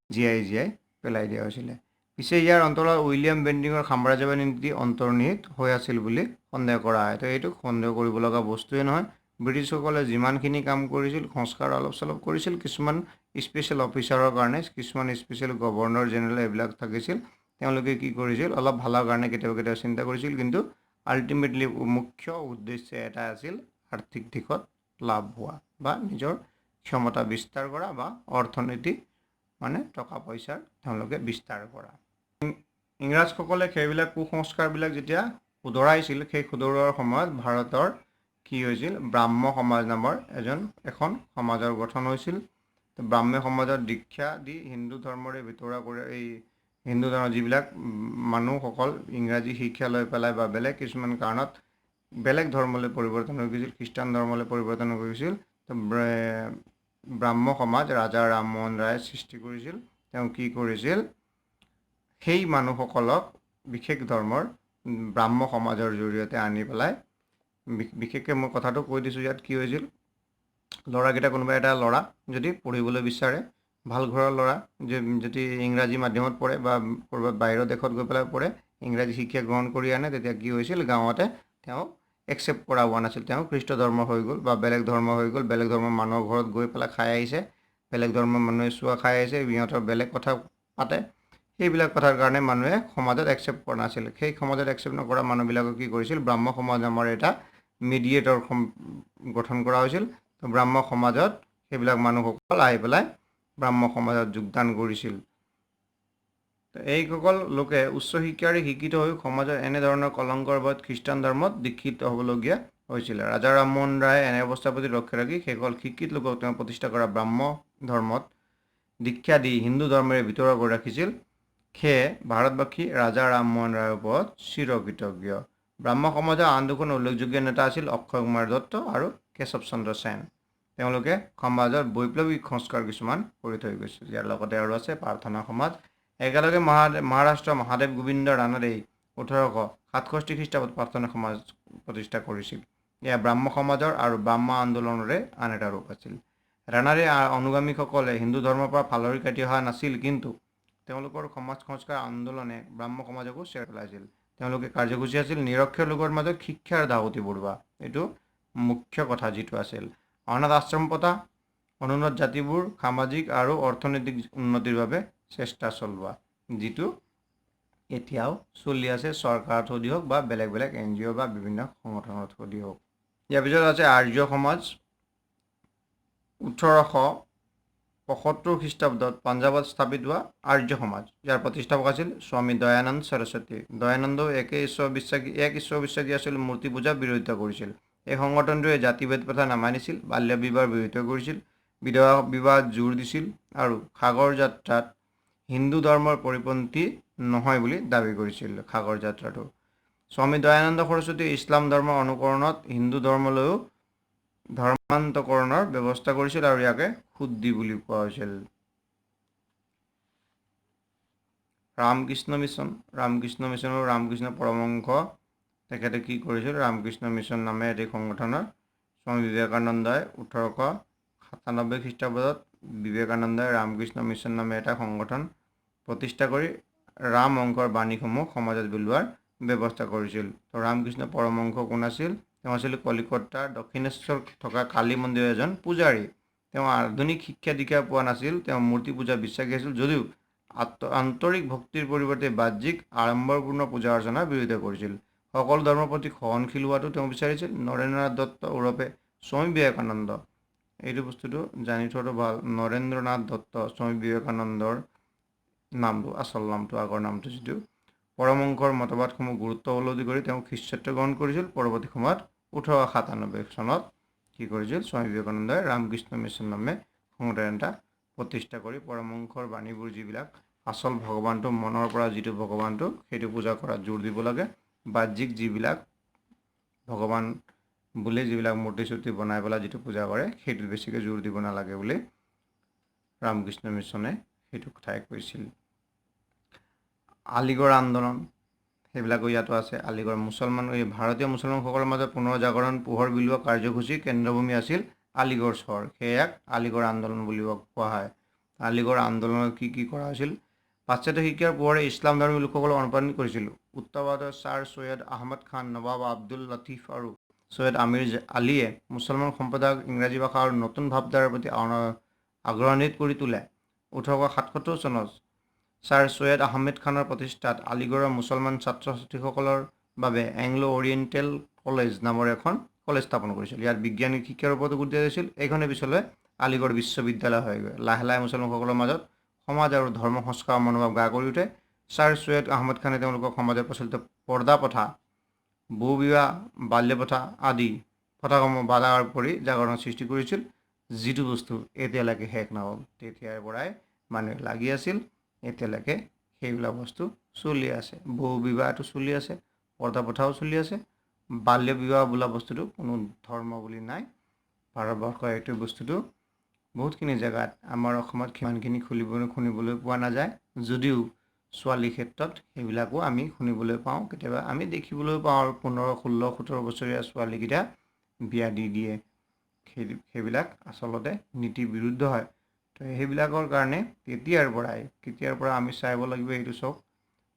জীয়াই পেলাই দিয়া হৈছিলে। পিছে ইয়াৰ অন্তৰালত উইলিয়াম বেণ্টিঙৰ সাম্ৰাজ্যবাদী নীতি অন্তৰ্নিহিত হৈ আছিল বুলি সন্দেহ কৰা হয়। তো এইটো সন্দেহ কৰিব লগা বস্তুৱে নহয়। ব্ৰিটিছসকলে যিমানখিনি কাম কৰিছিল, সংস্কাৰ অলপ চলপ কৰিছিল, কিছুমান স্পেচিয়েল অফিচাৰৰ কাৰণে, কিছুমান স্পেচিয়েল গভৰ্ণৰ জেনেৰেল এইবিলাক থাকিছিল, তেওঁলোকে কি কৰিছিল? অলপ ভালৰ কাৰণে কেতিয়াবা চিন্তা কৰিছিল, কিন্তু আল্টিমেটলি মুখ্য উদ্দেশ্য এটা আছিল আৰ্থিক দিশত লাভ হোৱা বা নিজৰ ক্ষমতা বিস্তাৰ কৰা বা অৰ্থনীতি, মানে টকা পইচাৰ তেওঁলোকে বিস্তাৰ কৰা। ইংৰাজসকলে সেইবিলাক কুসংস্কাৰবিলাক যেতিয়া শুধৰাইছিল, সেই শুধৰোৱাৰ সময়ত ভাৰতৰ কি হৈছিল? ব্ৰাহ্ম সমাজ নামৰ এখন সমাজৰ গঠন হৈছিল। ব্ৰাহ্ম সমাজৰ দীক্ষা দি হিন্দু ধৰ্মৰে ভিতৰুৱা কৰি, এই হিন্দু ধৰ্মৰ যিবিলাক মানুহসকল ইংৰাজী শিক্ষা লৈ পেলাই বা বেলেগ কিছুমান কাৰণত বেলেগ ধৰ্মলৈ পৰিৱৰ্তন হৈ গৈছিল, খ্ৰীষ্টান ধৰ্মলৈ পৰিৱৰ্তন হৈ গৈছিল। তো ব্ৰাহ্ম সমাজ ৰাজা ৰামমোহন ৰায়ে সৃষ্টি কৰিছিল। তেওঁ কি কৰিছিল? সেই মানুহসকলক বিশেষ ধৰ্মৰ ব্ৰাহ্ম সমাজৰ জৰিয়তে আনি পেলাই বিশেষকৈ মই কথাটো কৈ দিছোঁ ইয়াত কি হৈছিল ল'ৰাকেইটা কোনোবা এটা ল'ৰা যদি পঢ়িবলৈ বিচাৰে ভাল ঘৰৰ ল'ৰা যদি ইংৰাজী মাধ্যমত পঢ়ে বা ক'ৰবাত বাহিৰৰ দেশত গৈ পেলাই পঢ়ে ইংৰাজী শিক্ষা গ্ৰহণ কৰি আনে তেতিয়া কি হৈছিল গাঁৱতে তেওঁ একচেপ্ট কৰা হোৱা নাছিল তেওঁ খ্ৰীষ্ট ধৰ্ম হৈ গ'ল বা বেলেগ ধৰ্ম হৈ গ'ল বেলেগ ধৰ্মৰ মানুহৰ ঘৰত গৈ পেলাই খাই আহিছে বেলেগ ধৰ্মৰ মানুহে চোৱা খাই আহিছে সিহঁতৰ বেলেগ কথা পাতে সেইবিলাক কথাৰ কাৰণে মানুহে সমাজত একচেপ্ট কৰা নাছিল সেই সমাজত একচেপ্ট নকৰা মানুহবিলাকক কি কৰিছিল ব্ৰাহ্ম সমাজ নামৰ এটা মিডিয়েটৰ গঠন কৰা হৈছিল ব্ৰাহ্ম সমাজত সেইবিলাক মানুহসকল আহি পেলাই ব্ৰাহ্ম সমাজত যোগদান কৰিছিল এইসকল লোকে উচ্চ শিক্ষাৰে শিক্ষিত হৈ সমাজত এনেধৰণৰ কলংকৰ বধ খ্ৰীষ্টান ধৰ্মত দীক্ষিত হ'বলগীয়া হৈছিল ৰাজা ৰামমোহন ৰায়ে এনে অৱস্থাৰ প্ৰতি লক্ষ্য ৰাখি সেইসকল শিক্ষিত লোকক তেওঁ প্ৰতিষ্ঠা কৰা ব্ৰাহ্ম ধৰ্মত দীক্ষা দি হিন্দু ধৰ্মেৰে ভিতৰুৱা কৰি ৰাখিছিল সেয়ে ভাৰতবাসী ৰাজা ৰামমোহন ৰায়ৰ ওপৰত চিৰকৃতজ্ঞ ব্ৰাহ্ম সমাজৰ আন দুখন উল্লেখযোগ্য নেতা আছিল অক্ষয় কুমাৰ দত্ত আৰু কেশৱ চন্দ্ৰ সেন তেওঁলোকে সমাজত বৈপ্লৱিক সংস্কাৰ কিছুমান কৰি থৈ গৈছিল ইয়াৰ লগতে আৰু আছে প্ৰাৰ্থনা সমাজ একেলগে মহাৰাষ্ট্ৰৰ মহাদেৱ গোবিন্দ ৰানাদেই 1867 খ্ৰীষ্টাব্দত প্ৰাৰ্থনা সমাজ প্ৰতিষ্ঠা কৰিছিল এয়া ব্ৰাহ্ম সমাজৰ আৰু ব্ৰাহ্ম আন্দোলনৰে আন এটা ৰূপ আছিল ৰানাদেৰ অনুগামীসকলে হিন্দু ধৰ্মৰ পৰা ফালৰি কাটি অহা নাছিল কিন্তু তেওঁলোকৰ সমাজ সংস্কাৰ আন্দোলনে ব্ৰাহ্ম সমাজকো চেৰ পেলাইছিল তেওঁলোকে কাৰ্যসূচী আছিল নিৰক্ষৰ লোকৰ মাজত শিক্ষাৰ ধাউতি বঢ়োৱা এইটো মুখ্য কথা যিটো আছিল অনাথ আশ্ৰম পতা অনুন্নত জাতিবোৰ সামাজিক আৰু অৰ্থনৈতিক উন্নতিৰ বাবে চেষ্টা চলোৱা যিটো এতিয়াও চলি আছে চৰকাৰৰ থ্ৰুদি হওক বা বেলেগ বেলেগ NGO বা বিভিন্ন সংগঠনৰ থ্ৰুদি হওক ইয়াৰ পিছত আছে আৰ্য সমাজ 1875 খ্ৰীষ্টাব্দত পাঞ্জাৱত স্থাপিত হোৱা আৰ্য সমাজ ইয়াৰ প্ৰতিষ্ঠাপক আছিল স্বামী দয়ানন্দ সৰস্বতী দয়ানন্দও এক ঈশ্বৰ বিশ্বাসী আছিল মূৰ্তি পূজা বিৰোধিতা কৰিছিল এই সংগঠনটোৱে জাতিভেদ প্ৰথা নামানিছিল বাল্য বিবাহৰ বিৰোধিতা কৰিছিল বিধৱা বিবাহত জোৰ দিছিল আৰু সাগৰ যাত্ৰাত হিন্দু ধৰ্মৰ পৰিপন্থী নহয় বুলি দাবী কৰিছিল সাগৰ যাত্ৰাটো স্বামী দয়ানন্দ সৰস্বতীয়ে ইছলাম ধৰ্মৰ অনুকৰণত হিন্দু ধৰ্মলৈও ধৰ্মান্তকৰণৰ ব্যৱস্থা কৰিছিল আৰু ইয়াকে শুদ্ধি বুলি কোৱা হৈছিল ৰামকৃষ্ণ মিছনৰ ৰামকৃষ্ণ পৰমহংস তেখেতে কি কৰিছিল ৰামকৃষ্ণ মিছন নামে এটি সংগঠনৰ স্বামী বিবেকানন্দই 1897 খ্ৰীষ্টাব্দত বিবেকানন্দই ৰামকৃষ্ণ মিছন নামে এটা সংগঠন প্ৰতিষ্ঠা কৰি ৰাম অংকৰ বাণীসমূহ সমাজত বিলোৱাৰ ব্যৱস্থা কৰিছিল তো ৰামকৃষ্ণ পৰমহংস কোন আছিল তেওঁ আছিল কলিকতাৰ দক্ষিণেশ্বৰত থকা কালী মন্দিৰৰ এজন পূজাৰী তেওঁ আধুনিক শিক্ষা দীক্ষা পোৱা নাছিল তেওঁ মূৰ্তি পূজা বিশ্বাসী আছিল যদিও আন্তৰিক ভক্তিৰ পৰিৱৰ্তে বাহ্যিক আড়ম্বৰপূৰ্ণ পূজা অৰ্চনাৰ বিৰোধিতা কৰিছিল সকলো ধৰ্মৰ প্ৰতি সহনশীল হোৱাটো তেওঁ বিচাৰিছিল নৰেন্দ্ৰনাথ দত্ত ওৰফে স্বামী বিবেকানন্দ এইটো বস্তুটো জানি থোৱাটো ভাল নৰেন্দ্ৰনাথ দত্ত স্বামী বিবেকানন্দৰ নামটো আচল নামটো আগৰ নামটো যিটো পৰমহংসৰ মতবাদসমূহ গুৰুত্ব উপলব্ধি কৰি তেওঁ খ্ৰীষ্টত্ব গ্ৰহণ কৰিছিল পৰৱৰ্তী সময়ত 1897 চনত কি কৰিছিল স্বামী বিবেকানন্দই ৰামকৃষ্ণ মিছন নামে সংগঠন এটা প্ৰতিষ্ঠা কৰি পৰমহংসৰ বাণীবোৰ যিবিলাক আচল ভগৱানটো মনৰ পৰা যিটো ভগৱানটো সেইটো পূজা কৰাত জোৰ দিব লাগে বাহ্যিক যিবিলাক ভগৱান বুলি যিবিলাক মূৰ্তি চূৰ্তি বনাই পেলাই যিটো পূজা কৰে সেইটোত বেছিকৈ জোৰ দিব নালাগে বুলি ৰামকৃষ্ণ মিছনে সেইটো কথাই কৈছিল আলিগড় আন্দোলন সেইবিলাকো ইয়াতো আছে আলিগড় ভাৰতীয় মুছলমানসকলৰ মাজত পুনৰ জাগৰণ পোহৰ বিলোৱা কাৰ্যসূচীৰ কেন্দ্ৰভূমি আছিল আলিগড় চহৰ সেয়াক আলিগড় আন্দোলন বুলি কোৱা হয় আলিগড় আন্দোলনত কি কৰা হৈছিল পাশ্চাত্য শিক্ষাৰ পোহৰে ইছলাম ধৰ্মী লোকসকলক অনুপ্ৰাণিত কৰিছিল উত্তৰ ভাৰতৰ ছাৰ সৈয়দ আহমদ খান নৱাব আব্দুল লতিফ আৰু সৈয়দ আমিৰ আলীয়ে মুছলমান সম্প্ৰদায়ক ইংৰাজী ভাষা আৰু নতুন ভাৱধাৰাৰ প্ৰতি আগ্ৰহান্বিত কৰি তোলে 1877 চনত ছাৰ সৈয়দ আহমেদ খানৰ প্ৰতিষ্ঠাত আলিগড়ৰ মুছলমান ছাত্ৰ ছাত্ৰীসকলৰ বাবে এংলো অৰিয়েণ্টেল কলেজ নামৰ এখন কলেজ স্থাপন কৰিছিল ইয়াত বিজ্ঞানিক শিক্ষাৰ ওপৰতো গুৰুত্ব দিছিল এইখনে পিছলৈ আলিগড় বিশ্ববিদ্যালয় হৈ গৈ লাহে লাহে মুছলমানসকলৰ মাজত সমাজ আৰু ধৰ্ম সংস্কাৰৰ মনোভাৱ গা কৰি উঠে ছাৰ সৈয়দ আহমদ খানে তেওঁলোকক সমাজৰ প্ৰচলিত পৰ্দা প্ৰথা বহু বিবাহ বাল্য প্ৰথা আদি প্ৰথাসমূহ বাধা কৰি জাগৰণৰ সৃষ্টি কৰিছিল যিটো বস্তু এতিয়ালৈকে শেষ নহ'ল তেতিয়াৰ পৰাই মানুহে লাগি আছিল এতিয়ালৈকে সেইবিলাক বস্তু চলি আছে বহু বিবাহটো চলি আছে পৰ্দা প্ৰথাও চলি আছে বাল্য বিবাহ বোলা বস্তুটো কোনো ধৰ্ম বুলি নাই ভাৰতবৰ্ষৰ এইটো বস্তুটো বহুতখিনি জেগাত আমাৰ অসমত সিমানখিনি শুনিবলৈ পোৱা নাযায় যদিও ছোৱালীৰ ক্ষেত্ৰত সেইবিলাকো আমি শুনিবলৈ পাওঁ, কেতিয়াবা আমি দেখিবলৈ পাওঁ। আৰু 15, 16, 17 বছৰীয়া ছোৱালীকেইটা বিয়া দি দিয়ে। সেইবিলাক আচলতে নীতি বিৰুদ্ধ হয়। তো সেইবিলাকৰ কাৰণে কেতিয়াৰ পৰা আমি চাব লাগিব, এইটো চাওক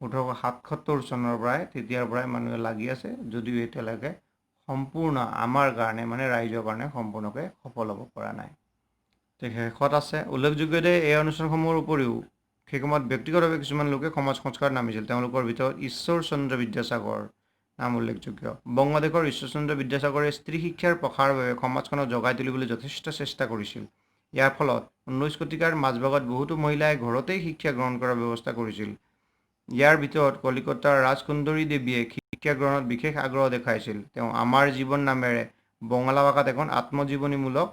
1877 চনৰ পৰাই তেতিয়াৰ পৰাই মানুহে লাগি আছে, যদিও এতিয়ালৈকে সম্পূৰ্ণ আমাৰ কাৰণে মানে ৰাইজৰ কাৰণে সম্পূৰ্ণকৈ সফল হ'ব পৰা নাই। শেষত আছে উল্লেখযোগ্য যে এই অনুষ্ঠানসমূহৰ উপৰিও সেই সময়ত ব্যক্তিগতভাৱে কিছুমান লোকে সমাজ সংস্কাৰত নামিছিল। তেওঁলোকৰ ভিতৰত ঈশ্বৰচন্দ্ৰ বিদ্যাসাগৰ নাম উল্লেখযোগ্য। বংগদেশৰ ঈশ্বৰচন্দ্ৰ বিদ্যাসাগৰে স্ত্ৰী শিক্ষাৰ প্ৰসাৰৰ বাবে সমাজখনক জগাই তুলিবলৈ যথেষ্ট চেষ্টা কৰিছিল। ইয়াৰ ফলত 19 শতিকাৰ মাজভাগত বহুতো মহিলাই ঘৰতেই শিক্ষা গ্ৰহণ কৰাৰ ব্যৱস্থা কৰিছিল। ইয়াৰ ভিতৰত কলিকতাৰ ৰাজসুন্দৰী দেৱীয়ে শিক্ষা গ্ৰহণত বিশেষ আগ্ৰহ দেখাইছিল। তেওঁ আমাৰ জীৱন নামেৰে বঙলা ভাষাত এখন আত্মজীৱনীমূলক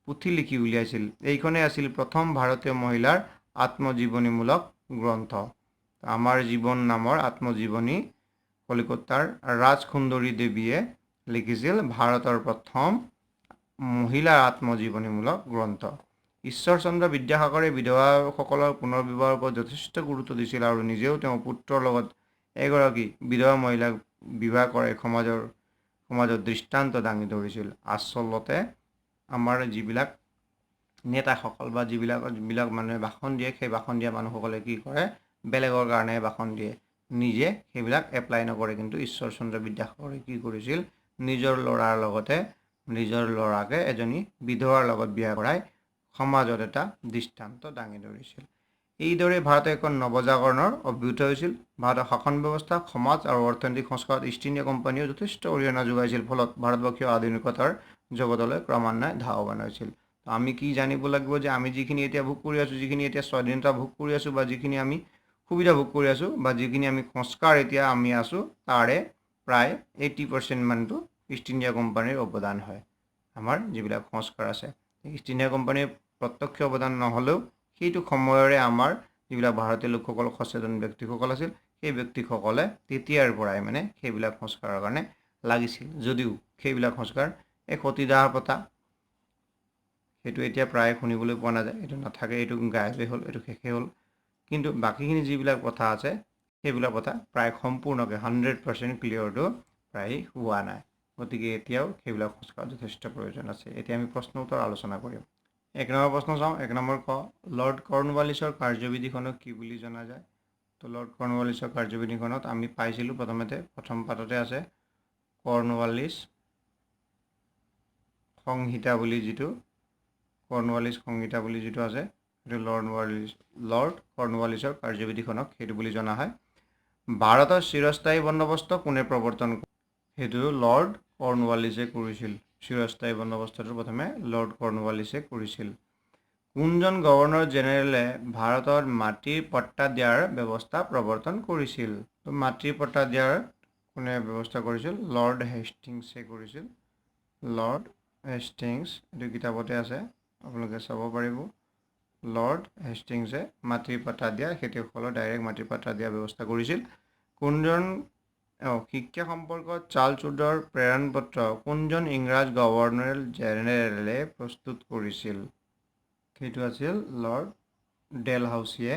পুথি লিখি উলিয়াইছিল। এইখনেই আছিল প্ৰথম ভাৰতীয় মহিলাৰ আত্মজীৱনীমূলক গ্ৰন্থ। আমাৰ জীৱন নামৰ আত্মজীৱনী কলিকতাৰ ৰাজসুন্দৰী দেৱীয়ে লিখিছিল, ভাৰতৰ প্ৰথম মহিলাৰ আত্মজীৱনীমূলক গ্ৰন্থ। ঈশ্বৰচন্দ্ৰ বিদ্যাসাগৰে বিধৱাসকলৰ পুনৰ্বিবাহৰ ওপৰত যথেষ্ট গুৰুত্ব দিছিল আৰু নিজেও তেওঁৰ পুত্ৰৰ লগত এগৰাকী বিধৱা মহিলাক বিবাহ কৰাই সমাজৰ দৃষ্টান্ত দাঙি ধৰিছিল। আচলতে আমাৰ যিবিলাক নেতাসকল বা যিবিলাক মানুহে ভাষণ দিয়ে, সেই ভাষণ দিয়া মানুহসকলে কি কৰে, বেলেগৰ কাৰণে ভাষণ দিয়ে, নিজে সেইবিলাক এপ্লাই নকৰে। কিন্তু ঈশ্বৰচন্দ্ৰ বিদ্যাসাগৰে কি কৰিছিল, নিজৰ ল'ৰাকে এজনী বিধৱাৰ লগত বিয়া কৰাই সমাজত এটা দৃষ্টান্ত দাঙি ধৰিছিল। এইদৰে ভাৰতে এখন নৱজাগৰণৰ অভ্যুদয় হৈছিল। ভাৰতৰ শাসন ব্যৱস্থা, সমাজ আৰু অৰ্থনৈতিক সংস্কাৰত ইষ্ট ইণ্ডিয়া কোম্পানীয়েও যথেষ্ট অৰিহণা যোগাইছিল। ফলত ভাৰতবৰ্ষীয় আধুনিকতাৰ জগতলৈ ক্ৰমান্বয়ে ধাৱমান হৈছিল। আমি কি জানিব লাগিব যে আমি যিখিনি এতিয়া ভোগ কৰি আছোঁ, যিখিনি এতিয়া স্বাধীনতা ভোগ কৰি আছোঁ, বা যিখিনি আমি সুবিধা ভোগ কৰি আছোঁ, বা যিখিনি আমি সংস্কাৰ এতিয়া আমি আছোঁ, তাৰে প্ৰায় 80% মানটো ইষ্ট ইণ্ডিয়া কোম্পানীৰ অৱদান হয়। আমাৰ যিবিলাক সংস্কাৰ আছে, ইষ্ট ইণ্ডিয়া কোম্পানীৰ প্ৰত্যক্ষ অৱদান নহ'লেও সেইটো সময়ৰে আমাৰ যিবিলাক ভাৰতীয় লোকসকল সচেতন ব্যক্তিসকল আছিল, সেই ব্যক্তিসকলে তেতিয়াৰ পৰাই মানে সেইবিলাক সংস্কাৰৰ কাৰণে লাগিছিল। যদিও সেইবিলাক সংস্কাৰ এক সতীদাহ প্ৰথা, সেইটো এতিয়া প্ৰায় শুনিবলৈ পোৱা নাযায়, এইটো নাথাকে, এইটো গায়বেই হ'ল, এইটো শেষেই হ'ল। কিন্তু বাকীখিনি যিবিলাক প্ৰথা আছে, সেইবিলাক প্ৰথা প্ৰায় সম্পূৰ্ণকৈ 100% ক্লিয়াৰটো প্ৰায় হোৱা নাই। গতিকে এতিয়াও সেইবিলাক সংস্কাৰ যথেষ্ট প্ৰয়োজন আছে। এতিয়া আমি প্ৰশ্ন উত্তৰ আলোচনা কৰিম। 1 নম্বৰ প্ৰশ্ন চাওঁ। 1 নম্বৰ ক, লৰ্ড কৰ্ণৱালিছৰ কাৰ্যবিধিখনক কি বুলি জনা যায়? তো লৰ্ড কৰ্ণৱালিছৰ কাৰ্যবিধিখনত আমি পাইছিলোঁ প্ৰথম পাততে আছে কৰ্ণৱালিছ সংহিতা বুলি যিটো আছে, সেইটো লৰ্ড কৰ্ণৱালিছৰ কাৰ্যবিধিখনক সেইটো বুলি জনা হয়। ভাৰতৰ চিৰস্থায়ী বন্দোবস্ত কোনে প্ৰৱৰ্তন কৰিছিল? সেইটো লৰ্ড কৰ্ণৱালিছে কৰিছিল। চিৰস্থায়ী বন্দোবস্তটো প্ৰথমে লৰ্ড কৰ্ণৱালিছে কৰিছিল। কোনজন গভৰ্ণৰ জেনেৰেলে ভাৰতত মাটিৰ পট্টা দিয়াৰ ব্যৱস্থা প্ৰৱৰ্তন কৰিছিল? তো মাটিৰ পট্টা দিয়াৰ কোনে ব্যৱস্থা কৰিছিল? লৰ্ড হেষ্টিংছে কৰিছিল। লৰ্ড হেষ্টিংছ, এইটো কিতাপতে আছে, আপোনালোকে চাব পাৰিব। লৰ্ড হেষ্টিংছে মাটিৰ পট্টা দিয়া, খেতিয়কসকলৰ ডাইৰেক্ট মাটিৰ পট্টা দিয়াৰ ব্যৱস্থা কৰিছিল। শিক্ষা সম্পৰ্কত চাৰ্লছ উডৰ প্ৰেৰণ পত্ৰ কোনজন ইংৰাজ গভৰ্ণৰ জেনেৰেলে প্ৰস্তুত কৰিছিল? সেইটো আছিল লৰ্ড ডেলহাউছিয়ে।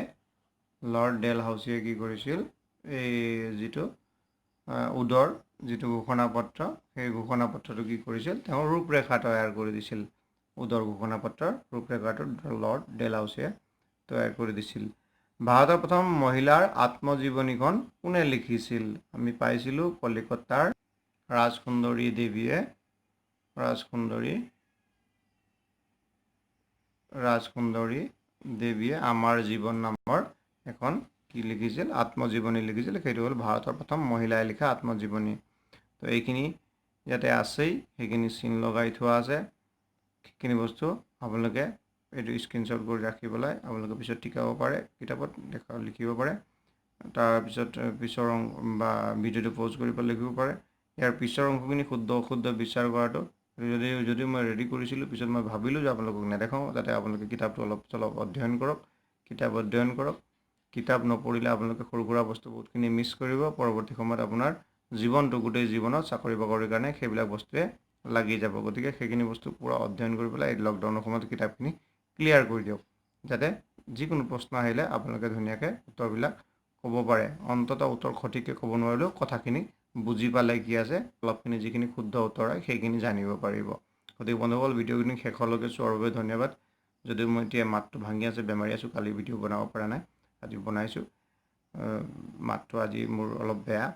লৰ্ড ডেলহাউছিয়ে কি কৰিছিল, এই যিটো উডৰ যিটো ঘোষণাপত্ৰ, সেই ঘোষণাপত্ৰটো কি কৰিছিল, তেওঁ ৰূপৰেখা তৈয়াৰ কৰি দিছিল। উডৰ ঘোষণাপত্ৰৰ ৰূপৰেখাটো লৰ্ড ডেলহাউছিয়ে তৈয়াৰ কৰি দিছিল। ভাৰতৰ প্ৰথম মহিলাৰ আত্মজীৱনীখন কোনে লিখিছিল? আমি পাইছিলোঁ কলিকতাৰ ৰাজসুন্দৰী দেৱীয়ে আমাৰ জীৱন নামৰ এখন কি লিখিছিল, আত্মজীৱনী লিখিছিল। সেইটো হ'ল ভাৰতৰ প্ৰথম মহিলাই লিখা আত্মজীৱনী। তো এইখিনি ইয়াতে আছেই, সেইখিনি চিন লগাই থোৱা আছে। সেইখিনি বস্তু আপোনালোকে এইটো স্ক্ৰীনশ্বট কৰি ৰাখি পেলাই আপোনালোকে পিছত টিকাব পাৰে, কিতাপত লিখিব পাৰে। তাৰপিছত পিছৰ বা ভিডিঅ'টো প'জ কৰি পেলাই লিখিব পাৰে। ইয়াৰ পিছৰ অংশখিনি শুদ্ধ অশুদ্ধ বিচাৰ কৰাটো যদি মই ৰেডি কৰিছিলোঁ, পিছত মই ভাবিলোঁ যে আপোনালোকক নেদেখাওঁ, যাতে আপোনালোকে কিতাপটো অলপ চলপ অধ্যয়ন কৰক। কিতাপ নপঢ়িলে আপোনালোকে সৰু সুৰা বস্তু বহুতখিনি মিছ কৰিব। পৰৱৰ্তী সময়ত আপোনাৰ গোটেই জীৱনত চাকৰি বাকৰিৰ কাৰণে সেইবিলাক বস্তুৱে লাগি যাব। গতিকে সেইখিনি বস্তু পূৰা অধ্যয়ন কৰি পেলাই এই লকডাউনৰ সময়ত কিতাপখিনি ক্লিয়াৰ কৰি দিয়ক, যাতে যিকোনো প্ৰশ্ন আহিলে আপোনালোকে ধুনীয়াকৈ উত্তৰবিলাক ক'ব ক'ব পাৰে অন্ততঃ উত্তৰ সঠিককৈ ক'ব নোৱাৰিলেও কথাখিনি বুজি পালে কি আছে অলপখিনি যিখিনি শুদ্ধ উত্তৰ হয় সেইখিনি জানিব পাৰিব গতিকে বন্ধুসকল ভিডিঅ'খিনি শেষলৈকে চোৱাৰ বাবে ধন্যবাদ যদিও মই এতিয়া মাতটো ভাঙি আছে বেমাৰী আছোঁ কালি ভিডিঅ' বনাব পৰা নাই আজি বনাইছোঁ মাতটো আজি মোৰ অলপ বেয়া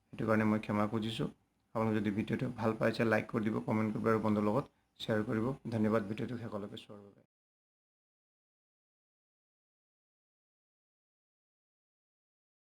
সেইটো কাৰণে মই ক্ষমা খুজিছোঁ আপোনালোকে যদি ভিডিঅ'টো ভাল পাইছে লাইক কৰি দিব কমেণ্ট কৰিব আৰু বন্ধুৰ লগত শ্বেয়াৰ কৰিব ধন্যবাদ ভিডিঅ'টো শেষলৈকে চোৱাৰ বাবে